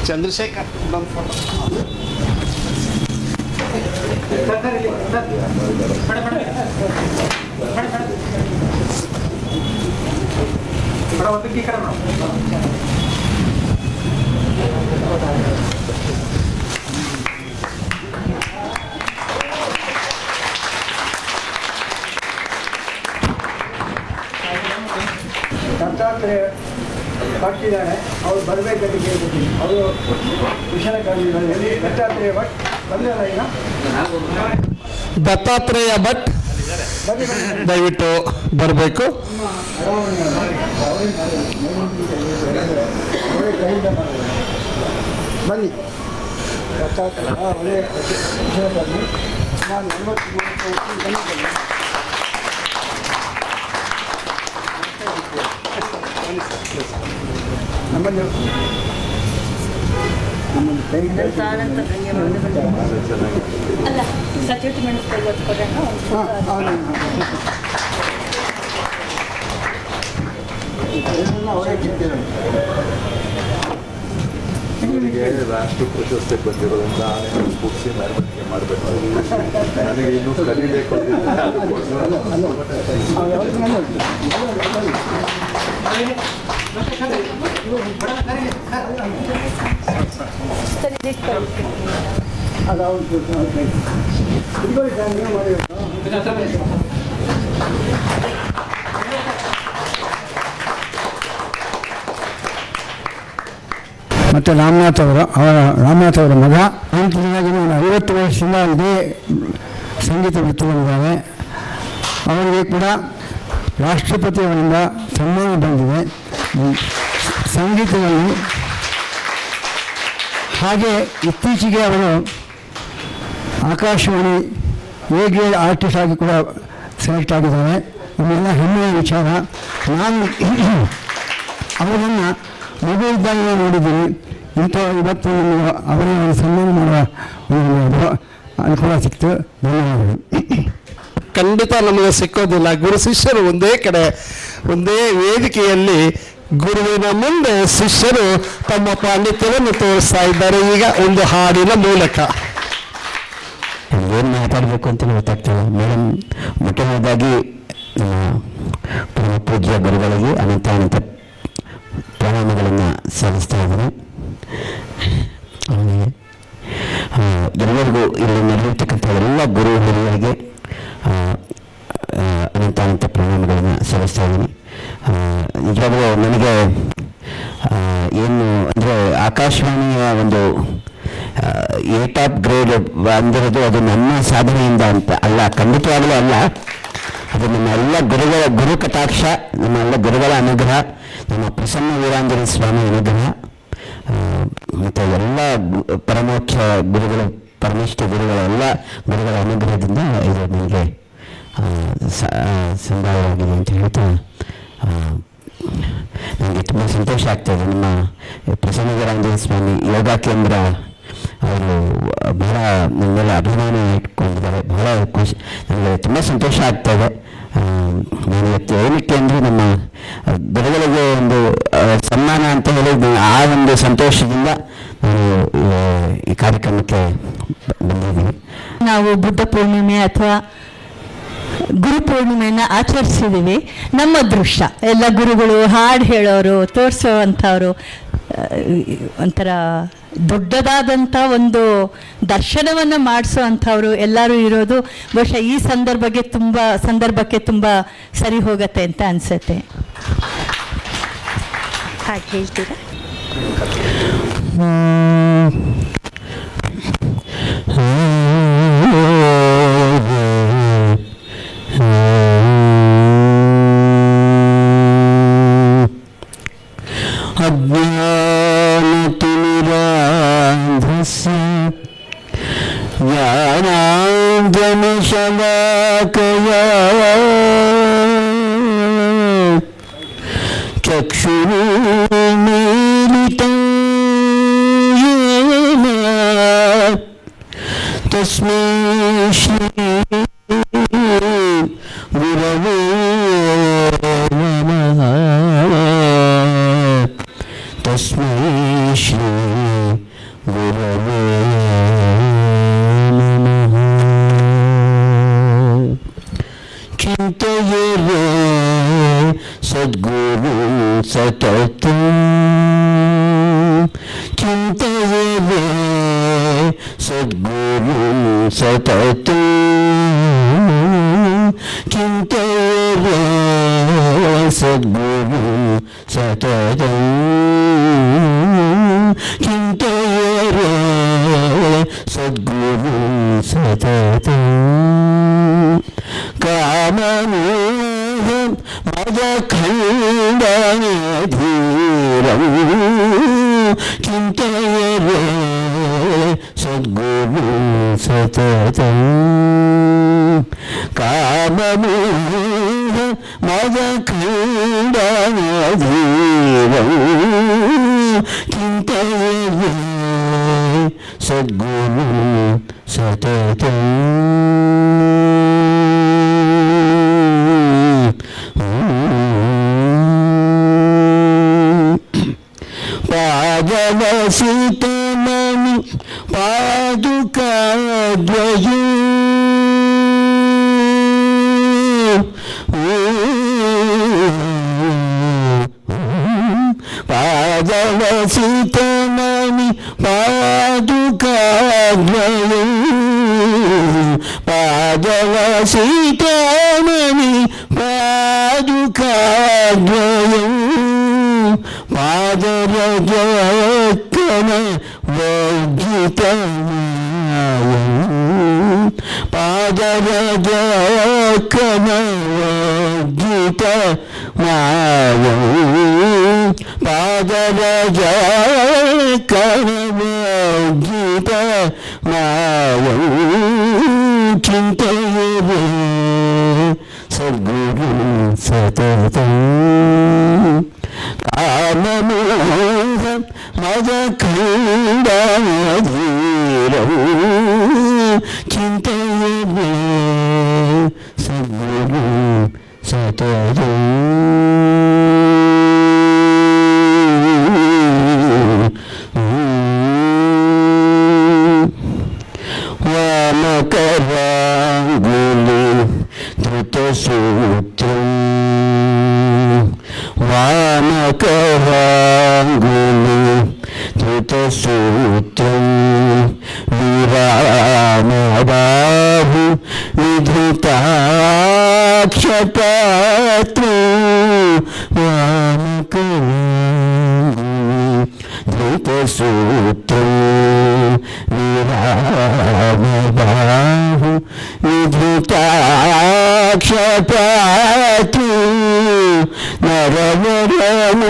ಚಂದ್ರಶೇಖರ್ ದತ್ತಾತ್ರೇಯ ಭಟ್ ಇದ್ದಾರೆ, ಅವ್ರು ಬರಬೇಕಂತ ಕೇಳ್ಬಿಟ್ಟು ಅವರು ಕುಶಲಕರ್ಮಿಗಳಲ್ಲಿ ದತ್ತಾತ್ರೇಯ ಭಟ್ ಬಂದಲ್ಲ ಈಗ. ದತ್ತಾತ್ರೇಯ ಭಟ್ ದಯವಿಟ್ಟು ಬರಬೇಕು. ಬನ್ನಿ. ಒಳ್ಳೆಯ ವಿಷಯ ಬನ್ನಿ. ನಾನು 83 ನಮ್ಮಲ್ಲಿ ಅಲ್ಲ ಸಚಿವ ಇವರಿಗೆ ರಾಷ್ಟ್ರ ಪ್ರಶಸ್ತಿ ಬಂದಿರೋದ್ರಿಂದ ಮುಗಿಸಿ ಮೆರವಣಿಗೆ ಮಾಡಬೇಕು. ನನಗೆ ಇನ್ನೂ ಕಲಿಬೇಕು ಮತ್ತು ರಾಮನಾಥ್ ಅವರ ಮಗ ಅಂತಿದ್ದಾಗಿ ನಾನು 50 ವರ್ಷದಿಂದ ಇದೇ ಸಂಗೀತ ವೃತ್ತಿಗಳಿದ್ದಾವೆ. ಅವರಿಗೆ ಕೂಡ ರಾಷ್ಟ್ರಪತಿಯವರಿಂದ ಸನ್ಮಾನ ಬಂದಿದೆ. ಸಂಗೀತದಲ್ಲಿ ಹಾಗೆ ಇತ್ತೀಚೆಗೆ ಅವರು ಆಕಾಶವಾಣಿ A-ಗ್ರೇಡ್ ಆರ್ಟಿಸ್ಟ್ ಆಗಿ ಕೂಡ ಸೆಲೆಕ್ಟ್ ಆಗಿದ್ದಾರೆ. ಇದೆಲ್ಲ ಹೆಮ್ಮೆಯ ವಿಚಾರ. ನಾನು ಅವರನ್ನು ಮಗು ಇದ್ದಾಗ ನೋಡಿದ್ದೀನಿ. ಇವತ್ತು ಅವರಿಗೆ ಸನ್ಮಾನ ಮಾಡುವ ಒಂದು ಅನುಕೂಲ ಸಿಕ್ತು. ಧನ್ಯವಾದಗಳು. ಖಂಡಿತ ನಮಗೆ ಸಿಕ್ಕೋದಿಲ್ಲ. ಗುರು ಶಿಷ್ಯರು ಒಂದೇ ಕಡೆ ಒಂದೇ ವೇದಿಕೆಯಲ್ಲಿ ಗುರುವಿನ ಮುಂದೆ ಶಿಷ್ಯರು ತಮ್ಮ ಪಾಂಡಿತ್ಯವನ್ನು ತೋರಿಸ್ತಾ ಇದ್ದಾರೆ. ಈಗ ಒಂದು ಹಾಡಿನ ಮೂಲಕ ಏನು ಮಾತಾಡಬೇಕು ಅಂತ ಗೊತ್ತಾಗ್ತದೆ. ಮೇಡಮ್ ಮೊಟ್ಟಮೊದಲಾಗಿ ಪರಮ ಪೂಜ್ಯ ಗುರುಗಳಿಗೆ ಅನಂತ ಪ್ರಣಾಮಗಳನ್ನು ಸಲ್ಲಿಸ್ತಾ ಇದ್ದೀನಿ. ಎಲ್ಲರಿಗೂ ಇಲ್ಲಿ ನಡೆದಿರ್ತಕ್ಕಂಥ ಎಲ್ಲ ಗುರು ಹಿರಿಯರಿಗೆ ಅನಂತ ಪ್ರಣಾಮಗಳನ್ನು ಸಲ್ಲಿಸ್ತಾ ಇದ್ದೀನಿ. ನಿಜವಾಗ್ಲೂ ನನಗೆ ಏನು ಅಂದರೆ ಆಕಾಶವಾಣಿಯ ಒಂದು A-ಟಾಪ್ ಗ್ರೇಡ್ ಅಂದಿರೋದು ಅದು ನನ್ನ ಸಾಧನೆಯಿಂದ ಅಂತ ಅಲ್ಲ, ಖಂಡಿತವಾಗಲೂ ಅಲ್ಲ. ಅದು ನಮ್ಮ ಎಲ್ಲ ಗುರು ಕಟಾಕ್ಷ, ನಮ್ಮ ಎಲ್ಲ ಗುರುಗಳ ಅನುಗ್ರಹ, ನಮ್ಮ ಪ್ರಸನ್ನ ವೀರಾಂಜನೇಯ ಸ್ವಾಮಿ ಅನುಗ್ರಹ ಮತ್ತು ಎಲ್ಲ ಪರಮೋಕ್ಷ ಗುರುಗಳು, ಪರಮೇಷ್ಠ ಗುರುಗಳ ಎಲ್ಲ ಗುರುಗಳ ಅನುಗ್ರಹದಿಂದ ಇದು ನನಗೆ ಸಂಭಾವವಾಗಿದೆ ಅಂತ ಹೇಳ್ತಾ ನನಗೆ ತುಂಬ ಸಂತೋಷ ಆಗ್ತಾಯಿದೆ. ನಮ್ಮ ಪ್ರಸನ್ನ ವೀರಾಂಜನೇಯ ಸ್ವಾಮಿ ಯೋಗ ಕೇಂದ್ರ ಅವರು ಬಹಳ ನನ್ನ ಮೇಲೆ ಅಭಿಮಾನ ಇಟ್ಕೊಂಡಿದ್ದಾರೆ. ಬಹಳ ಖುಷಿ, ನನಗೆ ತುಂಬ ಸಂತೋಷ ಆಗ್ತಾಯಿದೆ. ನಾನು ಇವತ್ತು ಏನಕ್ಕೆ ಅಂದರೆ ನಮ್ಮ ಗುರುಗಳಿಗೆ ಒಂದು ಸನ್ಮಾನ ಅಂತ ಹೇಳಿ ಆ ಒಂದು ಸಂತೋಷದಿಂದ ನಾನು ಈ ಕಾರ್ಯಕ್ರಮಕ್ಕೆ ಬಂದಿದ್ದೀನಿ. ನಾವು ಬುದ್ಧ ಪೂರ್ಣಿಮೆ ಅಥವಾ ಗುರು ಪೂರ್ಣಿಮೆಯನ್ನು ಆಚರಿಸಿದ್ದೀವಿ. ನಮ್ಮ ಅದೃಷ್ಟ ಎಲ್ಲ ಗುರುಗಳು ಹಾಡು ಹೇಳೋರು, ತೋರಿಸೋವಂಥವ್ರು, ಒಂಥರ ದೊಡ್ಡದಾದಂಥ ಒಂದು ದರ್ಶನವನ್ನು ಮಾಡಿಸೋ ಅಂಥವ್ರು ಎಲ್ಲರೂ ಇರೋದು ಬಹುಶಃ ಈ ಸಂದರ್ಭಕ್ಕೆ ತುಂಬ ಸರಿ ಹೋಗುತ್ತೆ ಅಂತ ಅನಿಸುತ್ತೆ. ಹಾಗೆ ಹೇಳ್ತೀರಾ? ज्ञानाञ्जनशलाकया चक्षुरुन्मीलितं येन तस्मै श्री गुरवे नमः. तस्मै श्री गुरवे चिन्तये सद्गुरु सततं, चिन्तये सद्गुरु सततं, चिन्तये सद्गुरु सततं, चिन्तये सद्गुरु सततं. ಮದ ಖಂಡನ ಧೀರಂ ಚಿಂತೆಯೇ ಸದ್ಗುರು ಸತತಂ ಕಾಮಮೋಹ ಮದ ಖಂಡನ ಧೀರಂ ಚಿಂತೆಯೇ ಸದ್ಗುರು ಸತತಂ ಪಾದವಸಿತಮಣಿ ಪಾದುಕಾದ್ವಯೂ ಪಾದವಸಿತಮಣಿ ಪಾದುಕಾದ್ವಯೂ ಪಾದವಸಿತಮಣಿ ಪಾದುಕಾದ್ವಯೂ ಪಾದರಜಕ್ಕನ ವರ್ಜಿತಮಾಯಂ ಪಾದರಜಕ್ಕನ ವರ್ಜಿತಮಾಯಂ ಪಾದರಜಕ್ಕನ ವರ್ಜಿತಮಾಯಂ ಚಿಂತೆಯೇ ಸದ್ಗುರು ಸತತಂ ಕಾಮಮೋಹ ಮದ ಖಂಡಧೀರಂ ಚಿಂತೆಯೇ ಸದ್ಗುರು ಸತತಂ ವಾಮಕರಾಂಗುಲಿ ಧೃತಸೂತ್ರಂ ವಾಮಕರಾಂಗುಲಿ ಧೃತಸೂತ್ರಂ ವಿರಾಮಬಾಹು ವಿಧೃತಾಕ್ಷಪಾತ್ರಂ ವಾಮಕರಾಂಗುಲಿ ಧೃತಸೂತ್ರಂ ವಿರಾಮಬಾಹು ವಿಧೃತಾಕ್ಷಪಾತ್ರಂ ನರವರಮುನಿಗಣ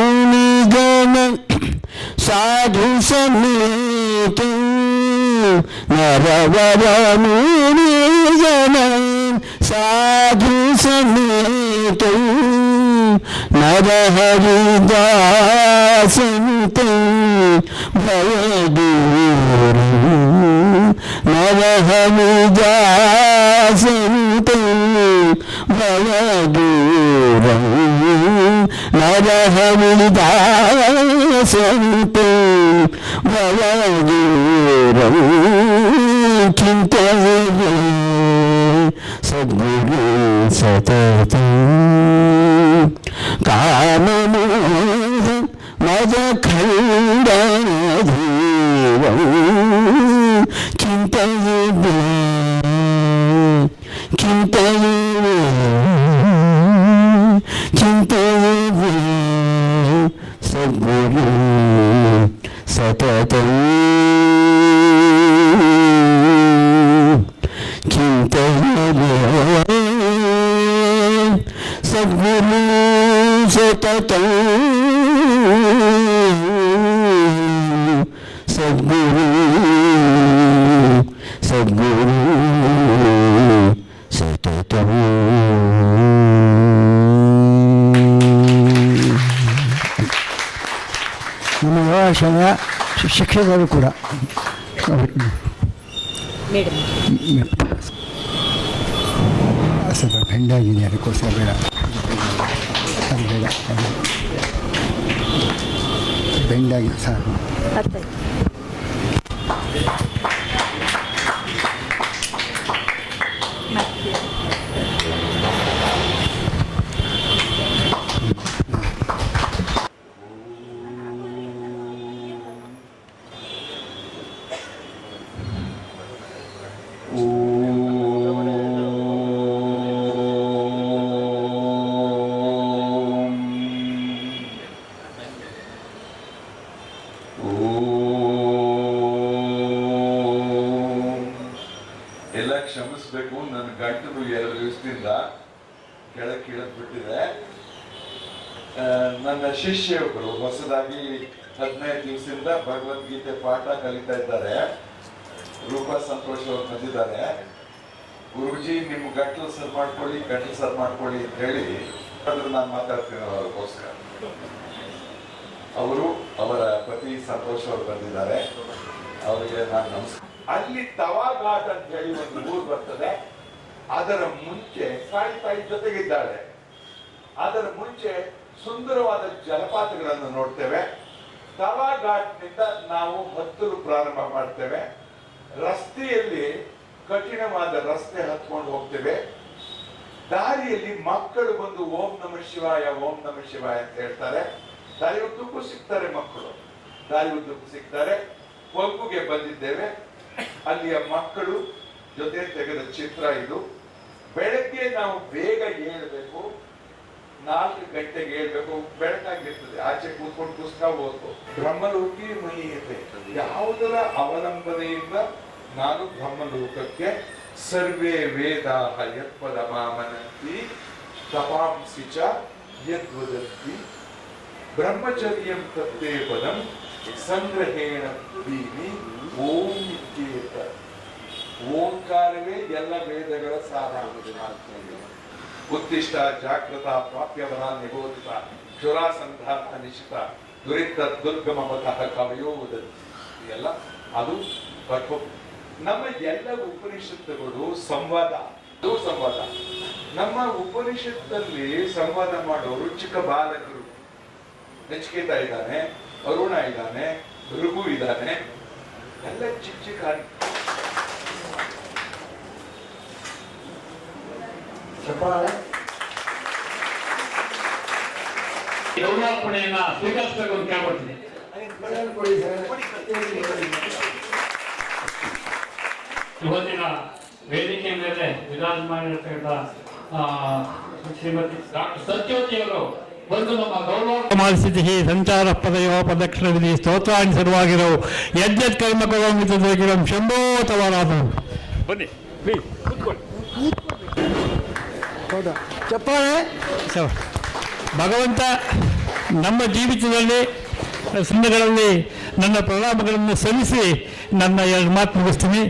ಸಾಧು ಸಮೇತಂ ನರವರಮುನಿಗಣ ಸಾಧು ಸಮೇತಂ ನರಹರಿದಾಸಂತಂ ಭವದೂರಂ ನರಹರಿದಾಸಂತಂ ಭವದೂರಂ ನರಹರಿದಾಸಂತಂ ಭವದೂರಂ ಚಿಂತೆಯೇ ಸದ್ಗುರು ಸತತಂ ಕಾಮಮೋಹ ಮದ ಖಂಡಧೀರಂ ಚಿಂತೆಯೇ ಚಿಂತೆಯೇ ಚಿಂತೆಯೇ ಸದ್ಗುರು ಸತತಂ ಚಿಂತೆಯೇ ಸದ್ಗುರು ಸತತಂ ಸದ್ಗುರು ಸದ್ಗುರು ಸತತಂ ನಮ್ಮ ಯೋಗಾಶ್ರಮದ ಶಿಕ್ಷಕರು ಕೂಡ ಸ್ವಲ್ಪ ಬೆಂಡಾಗಿದೆ, ಅದಕ್ಕೋಸ್ಕರ ಬೇಡ, ಅದು ಬೇಡ, ಬೆಂಡಾಗಿದೆ ಸಾಕು. ಎಲ್ಲ ಕ್ಷಮಿಸ್ಬೇಕು, ನನ್ನ ಗಂಟಲು 2 ದಿವಸದಿಂದ ಕೆಳಗೆ ಕೀಳಕ್ ಬಿಟ್ಟಿದೆ. ನನ್ನ ಶಿಷ್ಯೊಬ್ಬರು ಹೊಸದಾಗಿ 15 ದಿವಸದಿಂದ ಭಗವದ್ಗೀತೆ ಪಾಠ ಕಲಿತಾ ಇದ್ದಾರೆ. ರೂಪಾ ಸಂತೋಷ್ ಅವರು ಬಂದಿದ್ದಾರೆ. ಗುರುಜಿ ನಿಮ್ ಗಂಟಲು ಸರ್ ಮಾಡ್ಕೊಳ್ಳಿ ಅಂತ ಹೇಳಿ ಅದ್ರ ನಾನು ಮಾತಾಡ್ತೀನಿ ಅವರಿಗೋಸ್ಕರ. ಅವರು ಅವರ ಪತಿ ಸಂತೋಷ್ ಅವರು ಬಂದಿದ್ದಾರೆ. ಅವರಿಗೆ ನಾನು ನಮಸ್ಕಾರ. ಅಲ್ಲಿ ತವಾಘಾಟ್ ಅಂತ ಹೇಳಿ ಒಂದು ಊರು ಬರ್ತದೆ. ಅದರ ಮುಂಚೆ ತಾಯಿ ಜೊತೆಗಿದ್ದಾಳೆ. ಅದರ ಮುಂಚೆ ಸುಂದರವಾದ ಜಲಪಾತಗಳನ್ನು ನೋಡ್ತೇವೆ. ತವಾಘಾಟ್ನಿಂದ ನಾವು ಹತ್ತಲು ಪ್ರಾರಂಭ ಮಾಡ್ತೇವೆ. ರಸ್ತೆಯಲ್ಲಿ ಕಠಿಣವಾದ ರಸ್ತೆ ಹತ್ಕೊಂಡು ಹೋಗ್ತೇವೆ. ದಾರಿಯಲ್ಲಿ ಮಕ್ಕಳು ಬಂದು ಓಂ ನಮಃ ಶಿವಾಯ ಅಂತ ಹೇಳ್ತಾರೆ. ದಾರಿ ಉದ್ದಕ್ಕೂ ಸಿಗ್ತಾರೆ ಮಕ್ಕಳು, ಕೊಲ್ಗುಗೆ ಬಂದಿದ್ದೇವೆ. ಅಲ್ಲಿಯ ಮಕ್ಕಳು ಜೊತೆ ತೆಗೆದ ಚಿತ್ರ ಇದು. ಬೆಳಗ್ಗೆ ನಾವು ಬೇಗ ಏಳಬೇಕು, 4 ಗಂಟೆಗೆ ಏಳ್ಬೇಕು. ಬೆಳಕಾಗಿರ್ತದೆ, ಆಚೆ ಕೂತ್ಕೊಂಡು ಪುಸ್ತಕ ಓದ್ಬೇಕು. ಬ್ರಹ್ಮಲೋಕಿ ಮಹೀಯತೆ, ಯಾವುದರ ಅವಲಂಬನೆಯಿಂದ ನಾನು ಬ್ರಹ್ಮಲೋಕಕ್ಕೆ ಸರ್ವೇ ವೇದಾಹ ಯತ್ಪದ ಮಾಮನಂತಿ ತಪಾಂಸಿ ಚ ಯದ್ವದಂತಿ ಬ್ರಹ್ಮಚರ್ಯಂ ತತ್ತೇ ಪದಂ ಸಂಗ್ರಹೇಣ ದೀನಿ ಓಂ ಇತ್ಯೇತ. ಓಂಕಾರವೇ ಎಲ್ಲ ವೇದಗಳ ಸಾರ. ಉತ್ತಿಷ್ಟ ಜಾಗೃತ ಪ್ರಾಪ್ಯವರ ನಿಬೋಧಿತ ಕ್ಷುರಾಸಂಧಾನ ನಿಶಿತ ದುರಿತ ದುರ್ಗಮ ಮತಃ ಕವಯೋ ವದಂತಿ. ಎಲ್ಲ ಅದು ನಮ್ಮ ಎಲ್ಲ ಉಪನಿಷತ್ತುಗಳು ಸಂವಾದ. ನಮ್ಮ ಉಪನಿಷತ್ತಲ್ಲಿ ಸಂವಾದ ಮಾಡೋರು ಚಿಕ್ಕ ಬಾಲಕರು. ನಚಿಕೇತ ಇದ್ದಾನೆ, ಅರುಣ ಇದ್ದಾನೆ, ಭೃಗು ಇದ್ದಾನೆ, ಎಲ್ಲ ಚಿಕ್ಕ ಗೌರವಾರ್ಪಣೆಯನ್ನ ಸ್ವೀಕರಿಸಬೇಕು ಅಂತ ಕೇಳ್ಕೊಳ್ತೀನಿ. ಇವತ್ತಿನ ವೇದಿಕೆ ಮೇಲೆ ವಿರಾಜಮಾನಿರ್ತಕ್ಕಂಥ ಶ್ರೀಮತಿ ಡಾಕ್ಟರ್ ಸತ್ಯವತಿಯವರು ಒಂದು ನಮ್ಮ ಗೌರವ ಮಾಡಿಸಿದ ಸಂಚಾರ ಪದಯೋ ಪ್ರದಕ್ಷಿಣವಿಧಿ ಸ್ತೋತ್ರಾಣಿ ಸರ್ವಾಗಿರೋ ಯಜ್ಞತ್ ಕರ್ಮ ಕರೋಮಿತ ಶಂಭೋ ತವರಾದ. ಬನ್ನಿ ಭಗವಂತ ನಮ್ಮ ಜೀವಿತದಲ್ಲಿ ಸಂದರ್ಭಗಳಲ್ಲಿ ನನ್ನ ಪ್ರಣಾಮಗಳನ್ನು ಸಲ್ಲಿಸಿ ನನ್ನ 2 ಮಾತು ಮುಗಿಸ್ತೀನಿ.